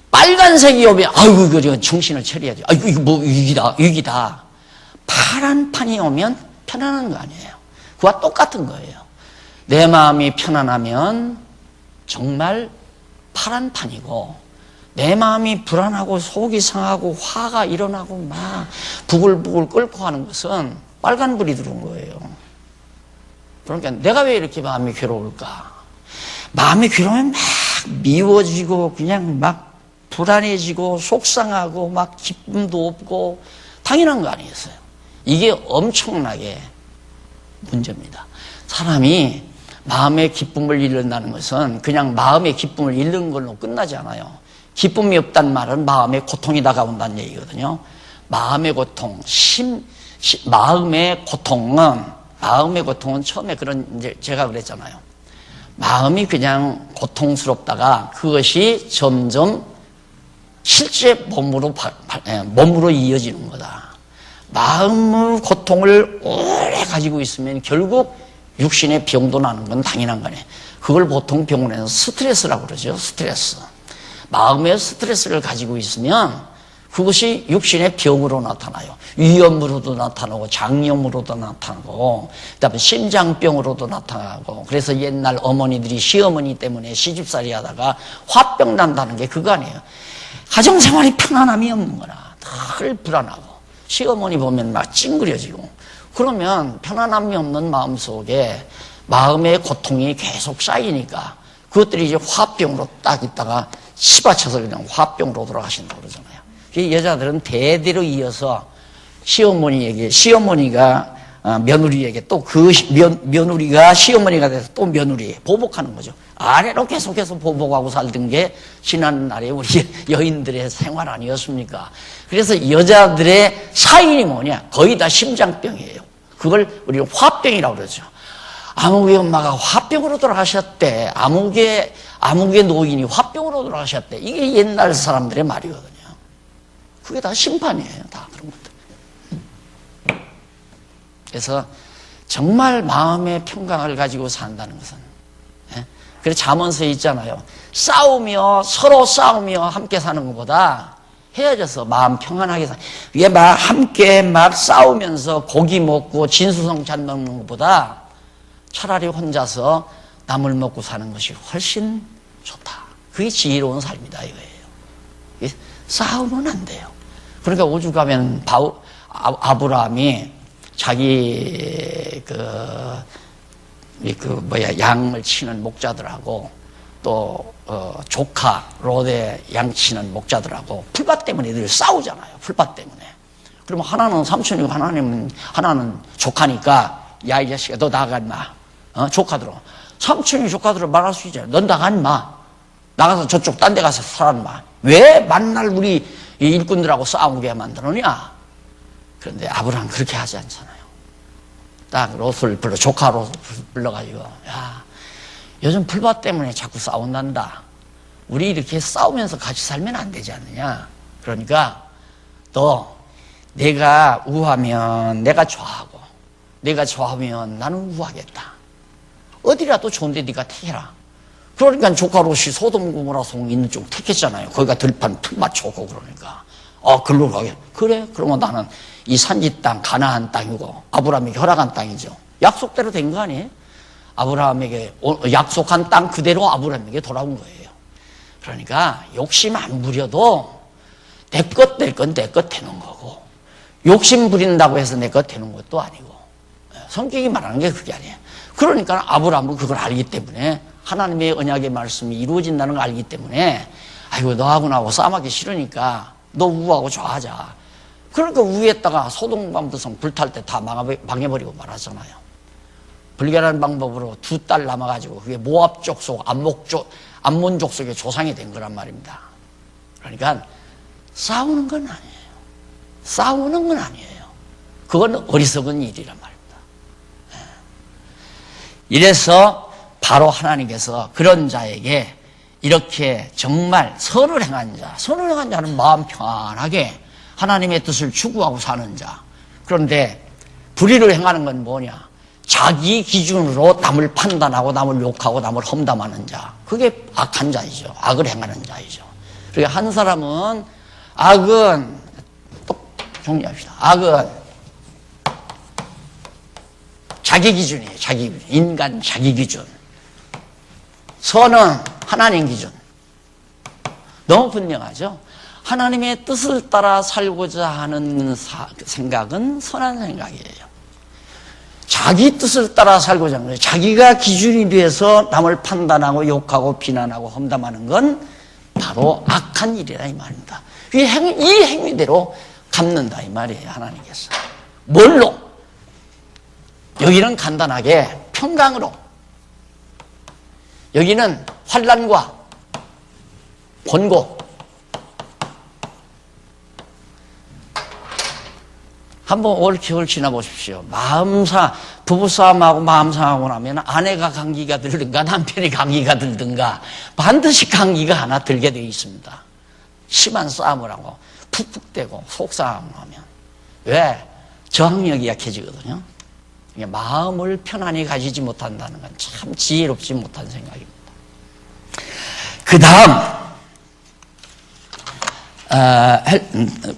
빨간색이 오면 아이고 이거 정신을 차려야지. 아이고 이거 뭐 위기다. 파란 판이 오면 편안한 거 아니에요. 그와 똑같은 거예요. 내 마음이 편안하면 정말 파란 판이고 내 마음이 불안하고 속이 상하고 화가 일어나고 막 부글부글 끓고 하는 것은 빨간불이 들어온 거예요. 그러니까 내가 왜 이렇게 마음이 괴로울까? 마음이 괴로우면 막 미워지고 그냥 막 불안해지고 속상하고 막 기쁨도 없고 당연한 거 아니겠어요? 이게 엄청나게 문제입니다. 사람이 마음의 기쁨을 잃는다는 것은 그냥 마음의 기쁨을 잃는 걸로 끝나지 않아요. 기쁨이 없다는 말은 마음의 고통이 다가온다는 얘기거든요. 마음의 고통, 마음의 고통은 처음에 이제 제가 그랬잖아요. 마음이 그냥 고통스럽다가 그것이 점점 실제 몸으로 이어지는 거다. 마음의 고통을 오래 가지고 있으면 결국 육신의 병도 나는 건 당연한 거네. 그걸 보통 병원에서 스트레스라고 그러죠. 스트레스. 마음의 스트레스를 가지고 있으면 그것이 육신의 병으로 나타나요. 위염으로도 나타나고 장염으로도 나타나고 그다음에 심장병으로도 나타나고 그래서 옛날 어머니들이 시어머니 때문에 시집살이 하다가 화병 난다는 게 그거 아니에요. 가정생활이 편안함이 없는 거라 늘 불안하고 시어머니 보면 막 찡그려지고 그러면 편안함이 없는 마음속에 마음의 고통이 계속 쌓이니까 그것들이 이제 화병으로 딱 있다가 치받쳐서 그냥 화병으로 돌아가신다고 그러잖아요. 여자들은 대대로 이어서 시어머니가 며느리에게 또 그 며느리가 시어머니가 돼서 또 며느리에 보복하는 거죠. 아래로 계속해서 보복하고 살던 게 지난날에 우리 여인들의 생활 아니었습니까? 그래서 여자들의 사인이 뭐냐? 거의 다 심장병이에요. 그걸 우리가 화병이라고 그러죠. 아무개 엄마가 화병으로 돌아가셨대. 아무개 노인이 화병으로 돌아가셨대. 이게 옛날 사람들의 말이거든요. 그게 다 심판이에요. 다 그런 것들. 그래서 정말 마음의 평강을 가지고 산다는 것은 그래서 잠언서에 있잖아요. 서로 싸우며 함께 사는 것보다 헤어져서 마음 평안하게 사는 이게 막 함께 막 싸우면서 고기 먹고 진수성찬 먹는 것보다 차라리 혼자서 나물 먹고 사는 것이 훨씬 좋다. 그게 지혜로운 삶이다 이거예요. 싸우면 안 돼요. 그러니까 오죽하면 아브라함이 자기 양을 치는 목자들하고 또 조카 롯의 양 치는 목자들하고 풀밭 때문에 늘 싸우잖아요. 풀밭 때문에. 그러면 하나는 삼촌이고 하나는 조카니까 야 이 자식아 너 나가 인마. 조카들은 삼촌이 조카들을 말할 수 있잖아요. 넌 나가 인마. 나가서 저쪽 딴 데 가서 살아 인마. 왜 만날 우리 일꾼들하고 싸우게 만들었냐? 그런데 아브라함 그렇게 하지 않잖아요. 딱 롯을 조카 롯을 불러가지고 야 요즘 풀밭 때문에 자꾸 싸운단다. 우리 이렇게 싸우면서 같이 살면 안 되지 않느냐. 그러니까 너 내가 우하면 내가 좋아하고 내가 좋아하면 나는 우하겠다. 어디라도 좋은데 네가 택해라. 그러니까 조카 롯이 소돔 고모라 송 있는 쪽 택했잖아요. 거기가 들판 풀밭 좋고 그러니까 글로 가게. 그래 그러면 나는 이 산지 땅 가나안 땅이고 아브라함에게 허락한 땅이죠. 약속대로 된 거 아니에요? 아브라함에게 약속한 땅 그대로 아브라함에게 돌아온 거예요. 그러니까 욕심 안 부려도 내 것 될 건 내 것 되는 거고 욕심 부린다고 해서 내 것 되는 것도 아니고 성격이 말하는 게 그게 아니에요. 그러니까 아브라함은 그걸 알기 때문에 하나님의 언약의 말씀이 이루어진다는 걸 알기 때문에 아이고 너하고 나하고 싸움하기 싫으니까 너 우하고 좋아하자. 그러니까 우에다가 소돔과모르성 불탈 때 다 망해버리고 말았잖아요. 불결한 방법으로 2딸 남아가지고 그게 모압 족속, 암몬 족속의 조상이 된 거란 말입니다. 그러니까 싸우는 건 아니에요. 싸우는 건 아니에요. 그건 어리석은 일이란 말입니다. 이래서 바로 하나님께서 그런 자에게 이렇게 정말 선을 행한 자는 마음 평안하게 하나님의 뜻을 추구하고 사는 자. 그런데 불의를 행하는 건 뭐냐? 자기 기준으로 남을 판단하고 남을 욕하고 남을 험담하는 자. 그게 악한 자이죠. 악을 행하는 자이죠. 그러니까 한 사람은 악은 또 정리합시다. 악은 자기 기준이에요. 인간 자기 기준. 선은 하나님 기준. 너무 분명하죠? 하나님의 뜻을 따라 살고자 하는 생각은 선한 생각이에요. 자기 뜻을 따라 살고자 하는 거예요. 자기가 기준이 돼서 남을 판단하고 욕하고 비난하고 험담하는 건 바로 악한 일이라 이 말입니다. 이 행위대로 갚는다 이 말이에요. 하나님께서. 뭘로? 여기는 간단하게 평강으로. 여기는 환난과 권고. 한번 올 겨울 지나보십시오. 부부싸움하고 마음상하고 나면 아내가 감기가 들든가 남편이 감기가 들든가 반드시 감기가 하나 들게 되어 있습니다. 심한 싸움을 하고 푹푹대고 속상하면. 왜? 저항력이 약해지거든요. 마음을 편안히 가지지 못한다는 건 참 지혜롭지 못한 생각입니다. 그 다음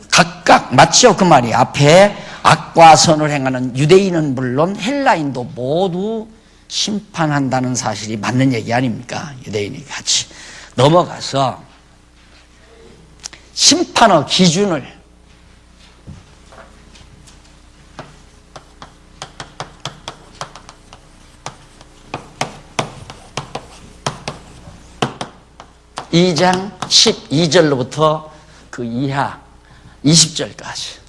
각각 맞죠? 그 말이 앞에 악과 선을 행하는 유대인은 물론 헬라인도 모두 심판한다는 사실이 맞는 얘기 아닙니까? 유대인이 같이 넘어가서 심판의 기준을 (2 장 12절로부터) 그 이하 20절까지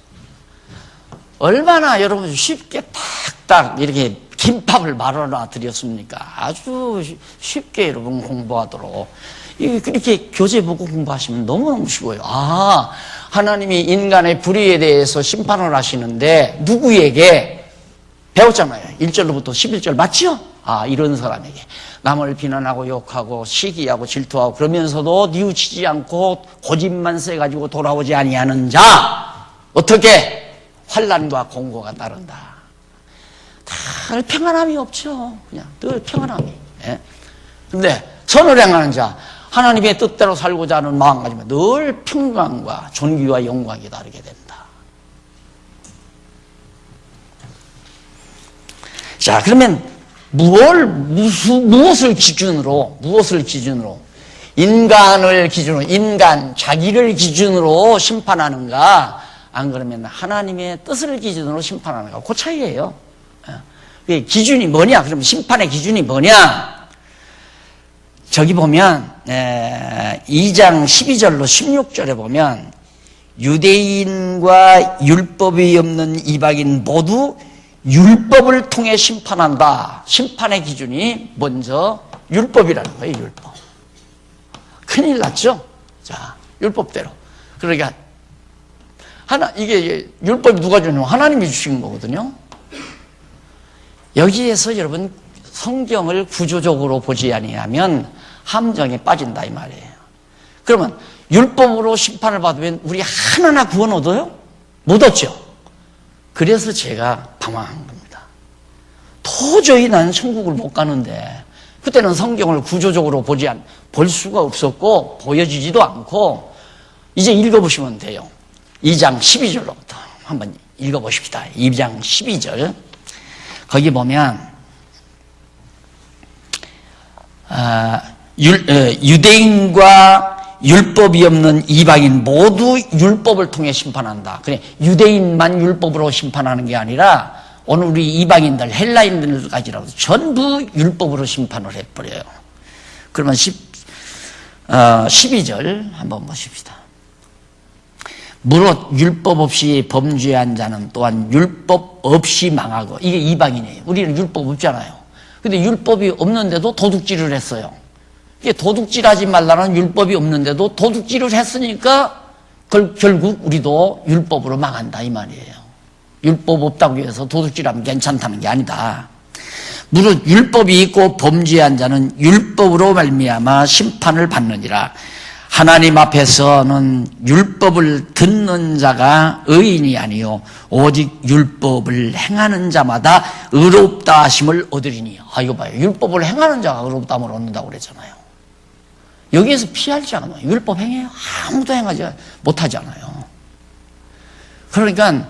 얼마나 여러분 쉽게 딱딱 이렇게 김밥을 말아놔 드렸습니까? 아주 쉽게 여러분 공부하도록 이렇게 교재 보고 공부하시면 너무너무 쉬워요. 아, 하나님이 인간의 불의에 대해서 심판을 하시는데 누구에게? 배웠잖아요. 1절로부터 11절 맞죠? 아, 이런 사람에게 남을 비난하고 욕하고 시기하고 질투하고 그러면서도 뉘우치지 않고 고집만 세가지고 돌아오지 아니하는 자, 어떻게? 환난과 공고가 따른다. 늘 평안함이 없죠. 그냥 늘 평안함이. 예? 근데 선을 행하는 자, 하나님의 뜻대로 살고자 하는 마음가짐은 늘 평강과 존귀와 영광이 다르게 된다. 자, 그러면 무엇을 기준으로 인간을 기준으로, 인간 자기를 기준으로 심판하는가, 안 그러면 하나님의 뜻을 기준으로 심판하는가, 그 차이예요. 기준이 뭐냐? 그럼 심판의 기준이 뭐냐? 저기 보면 2장 12절로 16절에 보면 유대인과 율법이 없는 이방인 모두 율법을 통해 심판한다. 심판의 기준이 먼저 율법이라는 거예요. 율법. 큰일 났죠? 자, 율법대로. 그러니까 이게 율법이 누가 주냐면 하나님이 주신 거거든요. 여기에서 여러분 성경을 구조적으로 보지 아니하면 함정에 빠진다 이 말이에요. 그러면 율법으로 심판을 받으면 우리 하나하나 구원 얻어요? 못 얻죠. 그래서 제가 방황한 겁니다. 도저히 나는 천국을 못 가는데 그때는 성경을 구조적으로 볼 수가 없었고 보여지지도 않고 이제 읽어보시면 돼요. 2장 12절로부터 한번 읽어보십시다. 2장 12절 거기 보면 유대인과 율법이 없는 이방인 모두 율법을 통해 심판한다. 그래, 유대인만 율법으로 심판하는 게 아니라 오늘 우리 이방인들, 헬라인들까지라도 전부 율법으로 심판을 해버려요. 그러면 12절 한번 보십시다. 무릇 율법 없이 범죄한 자는 또한 율법 없이 망하고, 이게 이방인이에요. 우리는 율법 없잖아요. 근데 율법이 없는데도 도둑질을 했어요. 이게 도둑질하지 말라는 율법이 없는데도 도둑질을 했으니까 결국 우리도 율법으로 망한다 이 말이에요. 율법 없다고 해서 도둑질하면 괜찮다는 게 아니다. 무릇 율법이 있고 범죄한 자는 율법으로 말미암아 심판을 받느니라. 하나님 앞에서는 율법을 듣는 자가 의인이 아니요 오직 율법을 행하는 자마다 의롭다 하심을 얻으리니. 아, 이거 봐요. 율법을 행하는 자가 의롭다 함을 얻는다고 그랬잖아요. 여기에서 피하지 않아요. 율법 행해요? 아무도 행하지 못하잖아요. 그러니까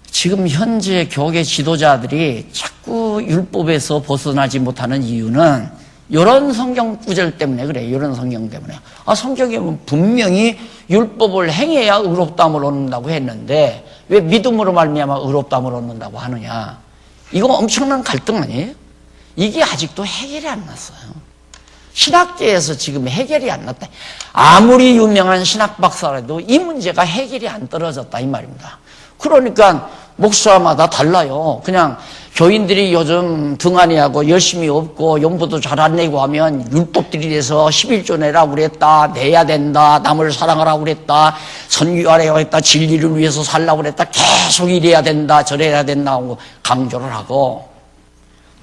지금 현재 교계 지도자들이 자꾸 율법에서 벗어나지 못하는 이유는 이런 성경 구절 때문에 그래요. 이런 성경 때문에. 아, 성경에 보면 분명히 율법을 행해야 의롭다함을 얻는다고 했는데 왜 믿음으로 말미암아 의롭다함을 얻는다고 하느냐. 이거 엄청난 갈등 아니에요? 이게 아직도 해결이 안 났어요. 신학계에서 지금 해결이 안 났다. 아무리 유명한 신학 박사라도 이 문제가 해결이 안 떨어졌다 이 말입니다. 그러니까 목사마다 달라요. 그냥 교인들이 요즘 등한히하고 열심히 없고 연보도 잘 안 내고 하면 율법들이 돼서 11조 내라고 그랬다, 내야 된다, 남을 사랑하라고 그랬다, 선교하라고 했다, 진리를 위해서 살라고 그랬다, 계속 이래야 된다, 저래야 된다 하고 강조를 하고,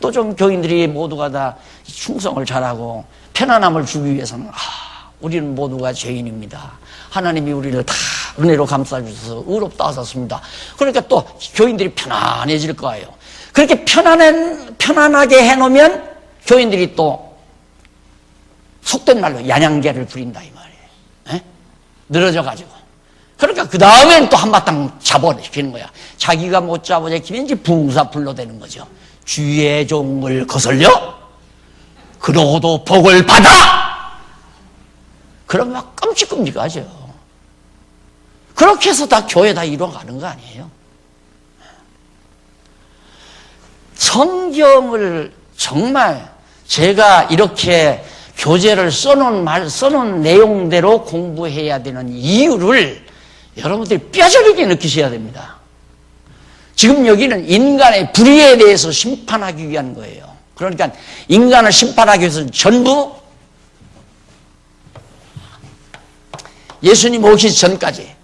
또 좀 교인들이 모두가 다 충성을 잘하고 편안함을 주기 위해서는 우리는 모두가 죄인입니다. 하나님이 우리를 다 은혜로 감싸주셔서 의롭다 하셨습니다. 그러니까 또 교인들이 편안해질 거예요. 그렇게 편안하게 해놓으면 교인들이 또 속된 말로 야냥개를 부린다 이 말이에요. 에? 늘어져가지고. 그러니까 그 다음에는 또 한바탕 잡아내키는 거야. 자기가 못 잡아내키면 이제 붕사불로 되는 거죠. 주의 종을 거슬려? 그러고도 복을 받아! 그러면 막 끔찍끔찍하죠. 그렇게 해서 다 교회 다 이루어가는 거 아니에요? 성경을 정말 제가 이렇게 교재를 써놓은 내용대로 공부해야 되는 이유를 여러분들이 뼈저리게 느끼셔야 됩니다. 지금 여기는 인간의 불의에 대해서 심판하기 위한 거예요. 그러니까 인간을 심판하기 위해서는 전부 예수님 오시기 전까지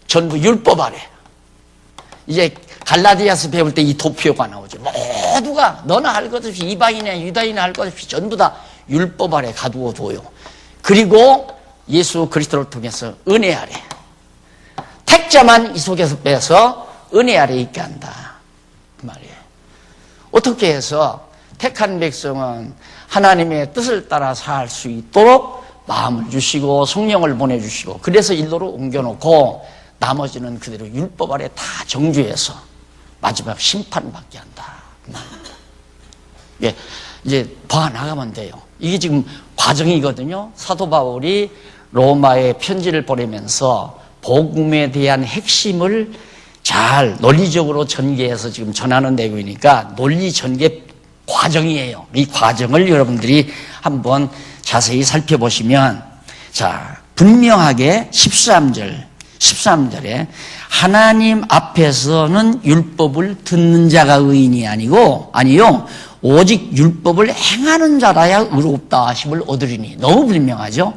전부 율법 아래. 이제 갈라디아서 배울 때 이 도표가 나오죠. 모두가 너나 할 것 없이 이방인이나 유다인이나 할 것 없이 전부 다 율법 아래 가두어 둬요. 그리고 예수 그리스도를 통해서 은혜 아래. 택자만 이 속에서 빼서 은혜 아래 있게 한다. 그 말이에요. 어떻게 해서 택한 백성은 하나님의 뜻을 따라 살 수 있도록 마음을 주시고 성령을 보내주시고 그래서 일로로 옮겨놓고 나머지는 그대로 율법 아래 다 정죄해서 마지막 심판받게 한다. 예, 이제 봐 나가면 돼요. 이게 지금 과정이거든요. 사도 바울이 로마에 편지를 보내면서 복음에 대한 핵심을 잘 논리적으로 전개해서 지금 전하는 내용이니까 논리 전개 과정이에요. 이 과정을 여러분들이 한번 자세히 살펴보시면 자, 분명하게 13절에 하나님 앞에서는 율법을 듣는 자가 의인이 아니요 오직 율법을 행하는 자라야 의롭다 하심을 얻으리니. 너무 분명하죠.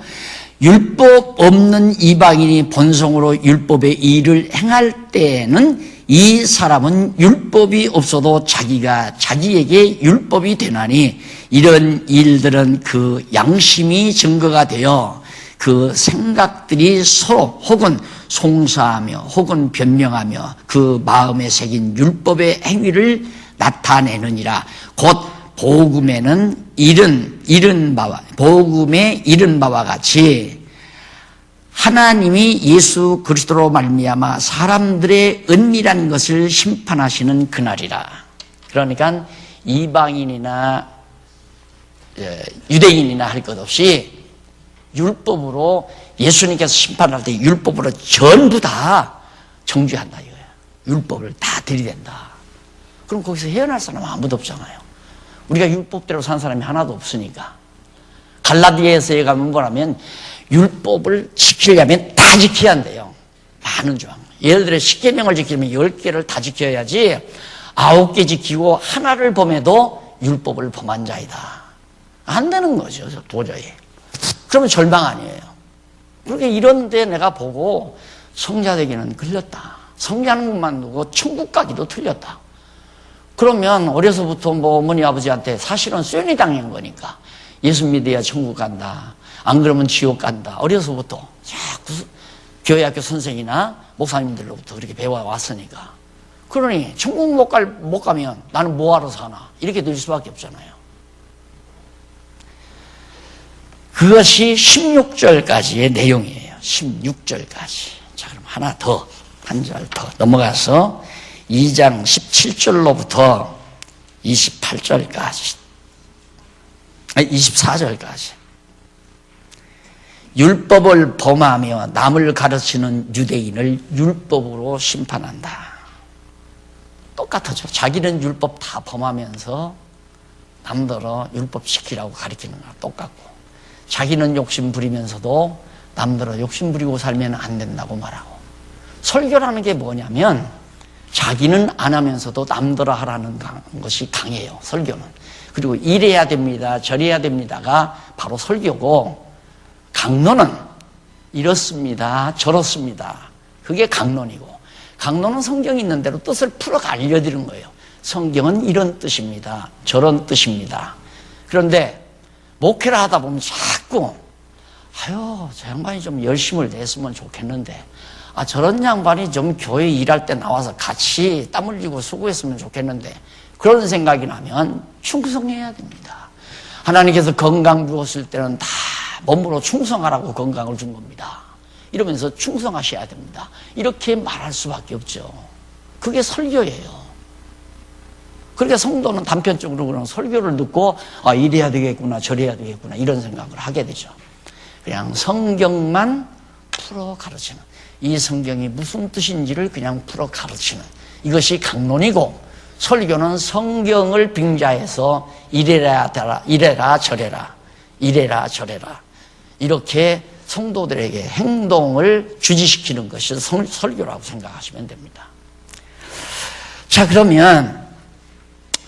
율법 없는 이방인이 본성으로 율법의 일을 행할 때에는 이 사람은 율법이 없어도 자기에게 율법이 되나니 이런 일들은 그 양심이 증거가 되어 그 생각들이 서로 혹은 송사하며 혹은 변명하며 그 마음에 새긴 율법의 행위를 나타내느니라. 곧 복음에는 복음에 이른 바와 같이 하나님이 예수 그리스도로 말미암아 사람들의 은밀한 것을 심판하시는 그날이라. 그러니까 이방인이나 유대인이나 할 것 없이 율법으로 예수님께서 심판할 때 율법으로 전부 다 정죄한다 이거예요. 율법을 다 들이댄다. 그럼 거기서 헤어날 사람은 아무도 없잖아요. 우리가 율법대로 산 사람이 하나도 없으니까. 갈라디아서에 가면 뭐라면 율법을 지키려면 다 지켜야 한대요. 많은 조항. 예를 들어 10계명을 지키려면 10개를 다 지켜야지 9개 지키고 하나를 범해도 율법을 범한 자이다. 안 되는 거죠. 도저히. 그러면 절망 아니에요. 그렇게 이런데 내가 보고 성자 되기는 틀렸다. 성자는 것만 두고 천국 가기도 틀렸다. 그러면 어려서부터 뭐 어머니 아버지한테 사실은 쐐니 당한 거니까 예수 믿어야 천국 간다. 안 그러면 지옥 간다. 어려서부터 자꾸 교회학교 선생이나 목사님들로부터 그렇게 배워왔으니까. 그러니 천국 못 가면 나는 뭐하러 사나 이렇게 될 수밖에 없잖아요. 그것이 16절까지의 내용이에요. 16절까지. 자, 그럼 한 절 더 넘어가서 2장 17절로부터 28절까지, 24절까지. 율법을 범하며 남을 가르치는 유대인을 율법으로 심판한다. 똑같아죠. 자기는 율법 다 범하면서 남들어 율법 지키라고 가르치는 거랑 똑같고, 자기는 욕심 부리면서도 남들어 욕심 부리고 살면 안 된다고 말하고. 설교라는 게 뭐냐면 자기는 안 하면서도 남들어 하라는 것이 강해요. 설교는. 그리고 이래야 됩니다, 저래야 됩니다가 바로 설교고, 강론은 이렇습니다, 저렇습니다. 그게 강론이고, 강론은 성경이 있는 대로 뜻을 풀어 알려드리는 거예요. 성경은 이런 뜻입니다, 저런 뜻입니다. 그런데 목회를 하다 보면 자꾸 저 양반이 좀 열심을 냈으면 좋겠는데, 저런 양반이 좀 교회 일할 때 나와서 같이 땀 흘리고 수고했으면 좋겠는데, 그런 생각이 나면 충성해야 됩니다. 하나님께서 건강 주었을 때는 다 몸으로 충성하라고 건강을 준 겁니다. 이러면서 충성하셔야 됩니다. 이렇게 말할 수밖에 없죠. 그게 설교예요. 그러니까 성도는 단편적으로 그런 설교를 듣고 이래야 되겠구나 저래야 되겠구나 이런 생각을 하게 되죠. 그냥 성경만 풀어 가르치는, 이 성경이 무슨 뜻인지를 그냥 풀어 가르치는, 이것이 강론이고, 설교는 성경을 빙자해서 이래라 저래라 이렇게 성도들에게 행동을 주지시키는 것이 설교라고 생각하시면 됩니다. 자, 그러면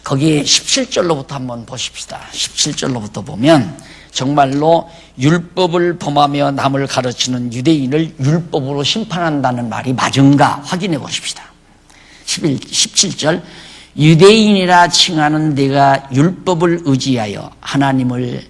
거기 17절로부터 한번 보십시다. 17절로부터 보면 정말로 율법을 범하며 남을 가르치는 유대인을 율법으로 심판한다는 말이 맞은가 확인해 보십시다. 17절, 유대인이라 칭하는 내가 율법을 의지하여 하나님을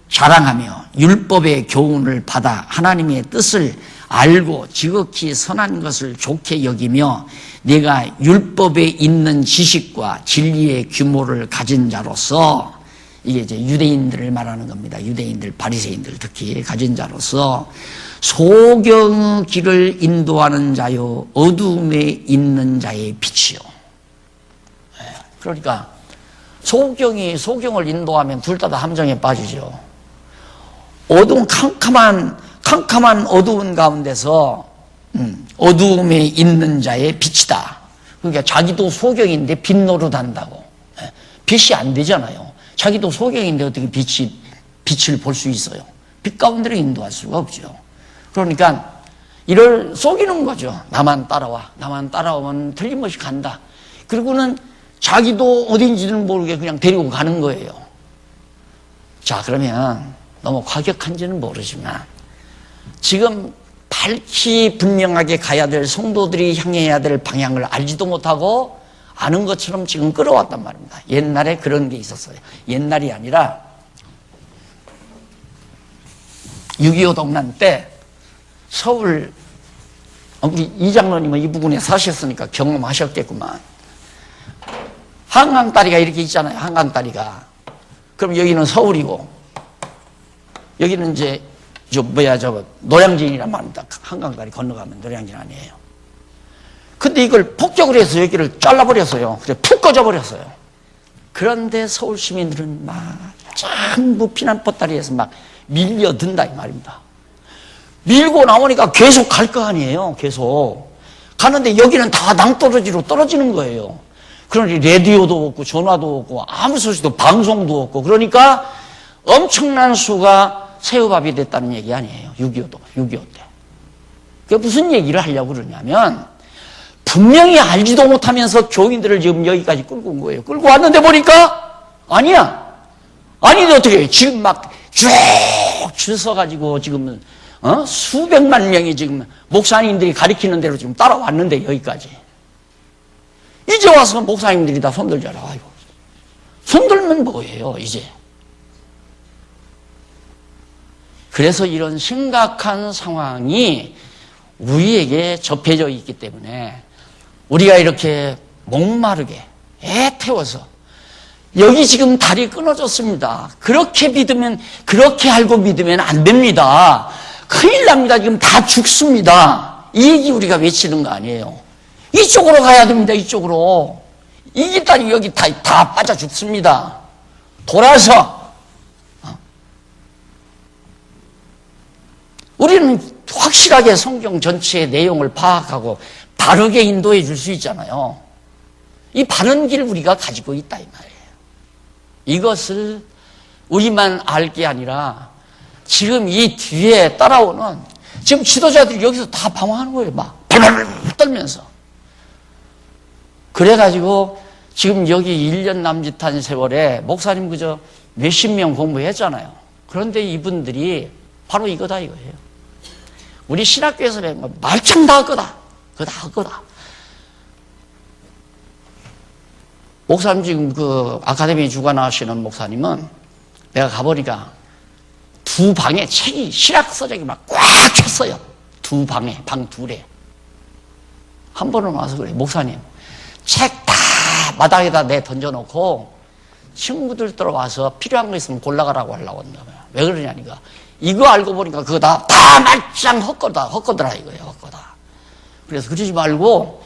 자랑하며 율법의 교훈을 받아 하나님의 뜻을 알고 지극히 선한 것을 좋게 여기며 내가 율법에 있는 지식과 진리의 규모를 가진 자로서, 이게 이제 유대인들을 말하는 겁니다. 유대인들, 바리새인들 특히 가진 자로서 소경의 길을 인도하는 자요 어두움에 있는 자의 빛이요. 그러니까 소경이 소경을 인도하면 둘 다 함정에 빠지죠. 어두운 캄캄한 어두운 가운데서 어두움에 있는 자의 빛이다. 그러니까 자기도 소경인데 빛 노릇한다고. 빛이 안 되잖아요. 자기도 소경인데 어떻게 빛을 볼 수 있어요? 빛 가운데로 인도할 수가 없죠. 그러니까 이를 속이는 거죠. 나만 따라오면 틀림없이 간다. 그리고는 자기도 어딘지는 모르게 그냥 데리고 가는 거예요. 자, 그러면 너무 과격한지는 모르지만 지금 밝히 분명하게 가야 될, 성도들이 향해야 될 방향을 알지도 못하고 아는 것처럼 지금 끌어왔단 말입니다. 옛날에 그런 게 있었어요. 옛날이 아니라 6.25 동란 때 서울, 우리 이장로님은 이 부근에 사셨으니까 경험하셨겠구만. 한강다리가 이렇게 있잖아요. 한강다리가. 그럼 여기는 서울이고 여기는 이제 노량진이란 말입니다. 한강다리 건너가면 노량진 아니에요. 근데 이걸 폭격을 해서 여기를 잘라버렸어요. 그래 푹 꺼져버렸어요. 그런데 서울 시민들은 막 전부 피난보따리에서 막 밀려든다 이 말입니다. 밀고 나오니까 계속 갈 거 아니에요. 계속 가는데 여기는 다 낭떠러지로 떨어지는 거예요. 그러니 라디오도 없고 전화도 없고 아무 소식도 방송도 없고, 그러니까 엄청난 수가 새우밥이 됐다는 얘기 아니에요. 6.25 때. 그게 무슨 얘기를 하려고 그러냐면 분명히 알지도 못하면서 교인들을 지금 여기까지 끌고 온 거예요. 끌고 왔는데 보니까 아니야. 아닌데 어떻게 해요? 지금 막 쭉 줄 서가지고 지금 수백만 명이 지금 목사님들이 가리키는 대로 지금 따라왔는데 여기까지. 이제 와서 목사님들이 다 손들잖아. 아이고. 손들면 뭐예요, 이제. 그래서 이런 심각한 상황이 우리에게 접해져 있기 때문에 우리가 이렇게 목마르게 애태워서, 여기 지금 다리 끊어졌습니다. 그렇게 알고 믿으면 안 됩니다. 큰일 납니다. 지금 다 죽습니다. 이 얘기 우리가 외치는 거 아니에요. 이쪽으로 가야 됩니다. 이쪽으로. 이 길다리 여기 다 빠져 죽습니다. 돌아서. 우리는 확실하게 성경 전체의 내용을 파악하고 바르게 인도해 줄 수 있잖아요. 이 바른 길을 우리가 가지고 있다 이 말이에요. 이것을 우리만 알 게 아니라 지금 이 뒤에 따라오는 지금 지도자들이 여기서 다 방황하는 거예요. 막 발발발 떨면서. 그래가지고 지금 여기 1년 남짓한 세월에 목사님 그저 몇십 명 공부했잖아요. 그런데 이분들이 바로 이거다 이거예요. 우리 신학교에서 배운 거 말짱 다 할 거다. 그거 다 할 거다. 목사님 지금 그 아카데미 주관하시는 목사님은 내가 가보니까 두 방에 책이 신학 서적이 막 꽉 찼어요. 두 방에, 방 둘에. 한 번은 와서 그래. 목사님, 책 다 마당에다 내 던져놓고 친구들 들어와서 필요한 거 있으면 골라가라고 하려고 한다. 왜 그러냐니까 이거 알고 보니까 그거 다 말짱 헛거더라 이거예요, 헛거다. 그래서 그러지 말고,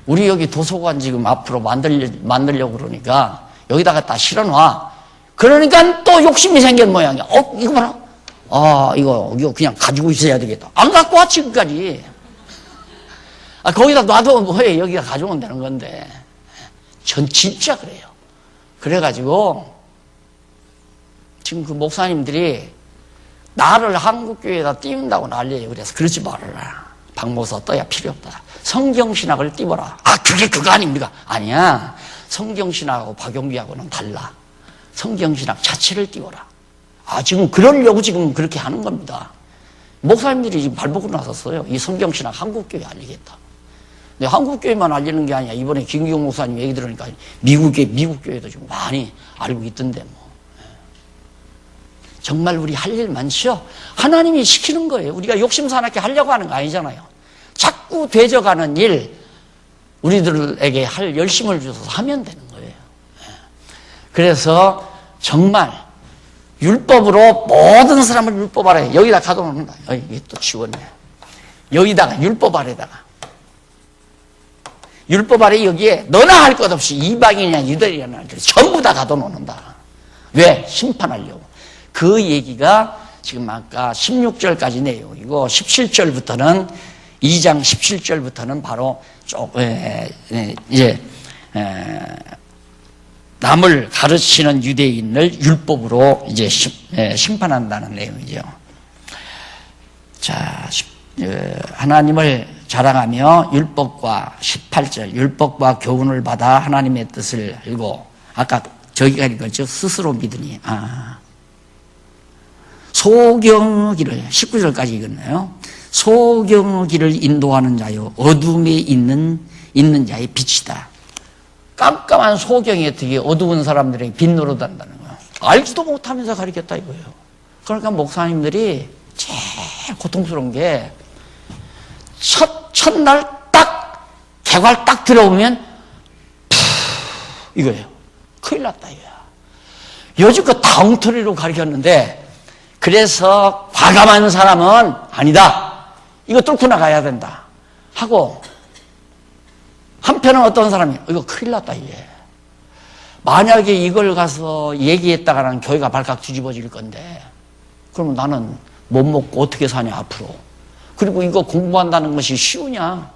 우리 여기 도서관 지금 앞으로 만들려고 그러니까, 여기다가 다 실어놔. 그러니까 또 욕심이 생긴 모양이야. 이거 봐라. 이거 그냥 가지고 있어야 되겠다. 안 갖고 와, 지금까지. 거기다 놔도 뭐해, 여기가 가져오면 되는 건데. 전 진짜 그래요. 그래가지고, 지금 그 목사님들이 나를 한국교회에다 띄운다고 난리예요. 그래서 그러지 말아라. 박모서 떠야 필요 없다. 성경신학을 띄워라. 그게 그거 아닙니까? 아니야. 성경신학하고 박용기하고는 달라. 성경신학 자체를 띄워라. 지금 그러려고 지금 그렇게 하는 겁니다. 목사님들이 지금 발벗고 나섰어요. 이 성경신학 한국교회 알리겠다. 근데 한국교회만 알리는 게 아니야. 이번에 김기용 목사님 얘기 들으니까 미국 교회도 좀 많이 알고 있던데 뭐. 정말 우리 할 일 많죠? 하나님이 시키는 거예요. 우리가 욕심사납게 하려고 하는 거 아니잖아요. 자꾸 되져가는 일, 우리들에게 할 열심을 주셔서 하면 되는 거예요. 그래서 정말 율법으로 모든 사람을 율법 아래, 여기다 가둬놓는다. 이게 또 지웠네. 여기다가 율법 아래다가. 율법 아래 여기에 너나 할 것 없이 이방인이나 유대인이나 전부 다 가둬놓는다. 왜? 심판하려고. 그 얘기가 지금 아까 16절까지 내용이고 17절부터는 2장 17절부터는 바로 남을 가르치는 유대인을 율법으로 이제 심판한다는 내용이죠. 자, 하나님을 자랑하며 율법과 18절 율법과 교훈을 받아 하나님의 뜻을 알고 아까 저기가 읽었죠. 스스로 믿으니 소경이를 19절까지 읽었나요? 소경이를 인도하는 자요 어둠에 있는 자의 빛이다. 깜깜한 소경이 어떻게 어두운 사람들에게 빛 노릇한다는 거예요. 알지도 못하면서 가르쳤다 이거예요. 그러니까 목사님들이 제일 고통스러운 게 첫날 딱 개괄 딱 들어오면 이거예요. 큰일 났다 이거야. 여지껏 다 엉터리로 가르쳤는데 그래서 과감한 사람은 아니다. 이거 뚫고 나가야 된다. 하고 한편은 어떤 사람이 이거 큰일 났다 이게. 만약에 이걸 가서 얘기했다가는 교회가 발칵 뒤집어질 건데 그러면 나는 못 먹고 어떻게 사냐 앞으로. 그리고 이거 공부한다는 것이 쉬우냐.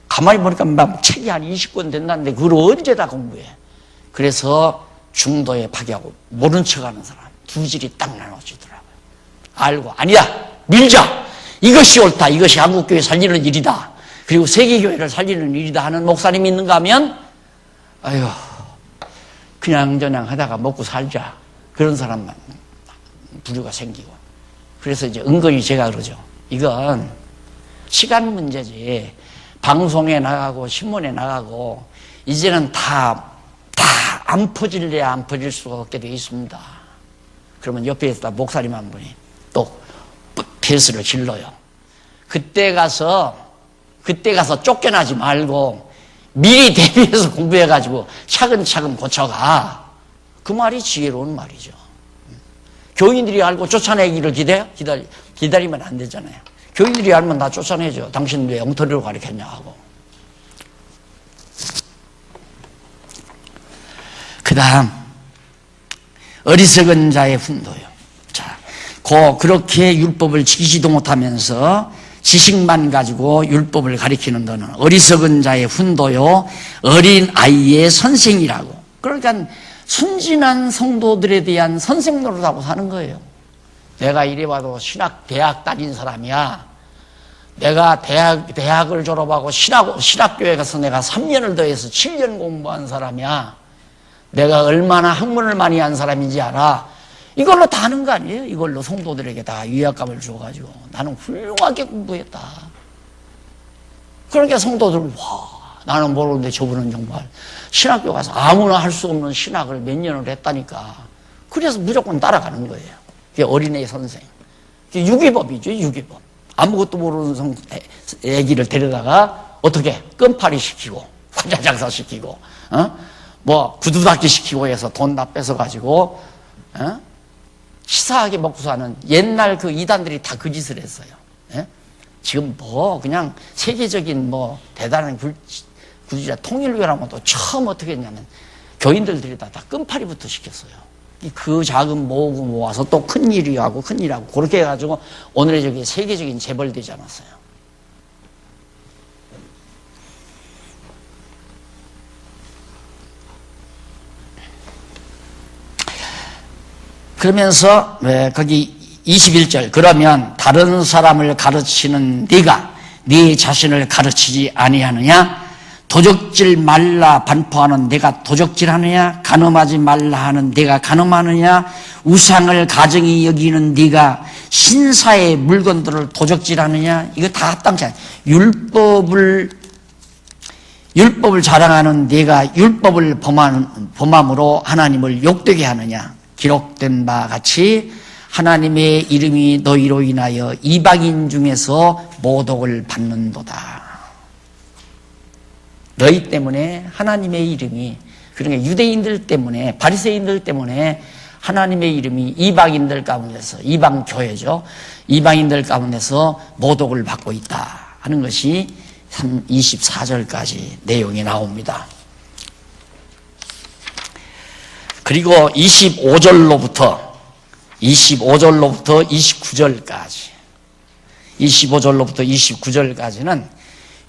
가만히 보니까 막 책이 한 20권 된다는데 그걸 언제 다 공부해. 그래서 중도에 파괴하고 모른 척하는 사람 두 질이 딱 나눠지더라고요. 알고 아니다. 밀자. 이것이 옳다. 이것이 한국교회 살리는 일이다. 그리고 세계교회를 살리는 일이다 하는 목사님이 있는가 하면 그냥저냥 하다가 먹고 살자. 그런 사람만 부류가 생기고. 그래서 이제 은근히 제가 그러죠. 이건 시간 문제지. 방송에 나가고 신문에 나가고 이제는 다 안 퍼질래야 안 퍼질 수가 없게 되어 있습니다. 그러면 옆에 있다 목사님 한 분이 또 패스를 질러요. 그때 가서 쫓겨나지 말고 미리 대비해서 공부해가지고 차근차근 고쳐가. 그 말이 지혜로운 말이죠. 교인들이 알고 쫓아내기를 기다리면 안 되잖아요. 교인들이 알면 다 쫓아내죠. 당신 왜 엉터리로 가르쳤냐 하고. 그 다음 어리석은 자의 훈도요. 자, 그렇게 율법을 지키지도 못하면서 지식만 가지고 율법을 가리키는 너는 어리석은 자의 훈도요 어린 아이의 선생이라고. 그러니까 순진한 성도들에 대한 선생 노릇하고 사는 거예요. 내가 이래봐도 대학 다닌 사람이야. 내가 대학을 졸업하고 신학교에 가서 내가 3년을 더해서 7년 공부한 사람이야. 내가 얼마나 학문을 많이 한 사람인지 알아. 이걸로 다 하는 거 아니에요? 이걸로 성도들에게 다 위압감을 줘가지고 나는 훌륭하게 공부했다. 그러니까 성도들 나는 모르는데 저분은 정말 신학교 가서 아무나 할 수 없는 신학을 몇 년을 했다니까. 그래서 무조건 따라가는 거예요. 그게 어린애 선생. 그게 유기법이죠. 유기법. 아무것도 모르는 애기를 데려다가 어떻게 끈파리 시키고 환자 장사 시키고 구두 닦기 시키고 해서 돈 다 뺏어가지고 치사하게 먹고 사는 옛날 그 이단들이 다 그 짓을 했어요. 예? 지금 뭐 그냥 세계적인 뭐 대단한 구주자 통일교라면 또 처음 어떻게 했냐면 교인들이 다 끈파리부터 시켰어요. 그 자금 모으고 모아서 또 큰일이 하고 큰일하고 그렇게 해가지고 오늘의 저기 세계적인 재벌 되지 않았어요. 그러면서 거기 21절 그러면 다른 사람을 가르치는 네가 네 자신을 가르치지 아니하느냐? 도적질 말라 반포하는 내가 도적질하느냐? 간음하지 말라 하는 내가 간음하느냐? 우상을 가정히 여기는 네가 신사의 물건들을 도적질하느냐? 이거 다 합당치 않아요. 율법을 자랑하는 네가 율법을 범함으로 하나님을 욕되게 하느냐? 기록된 바와 같이 하나님의 이름이 너희로 인하여 이방인 중에서 모독을 받는도다. 너희 때문에 하나님의 이름이, 그러니까 유대인들 때문에, 바리새인들 때문에 하나님의 이름이 이방인들 가운데서, 이방 교회죠, 이방인들 가운데서 모독을 받고 있다 하는 것이 24절까지 내용이 나옵니다. 그리고 25절로부터 29절까지는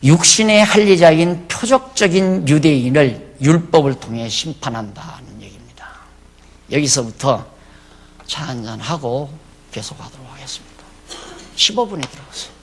육신의 할례자인 표적적인 유대인을 율법을 통해 심판한다는 얘기입니다. 여기서부터 차 한잔하고 계속하도록 하겠습니다. 15분에 들어가세요.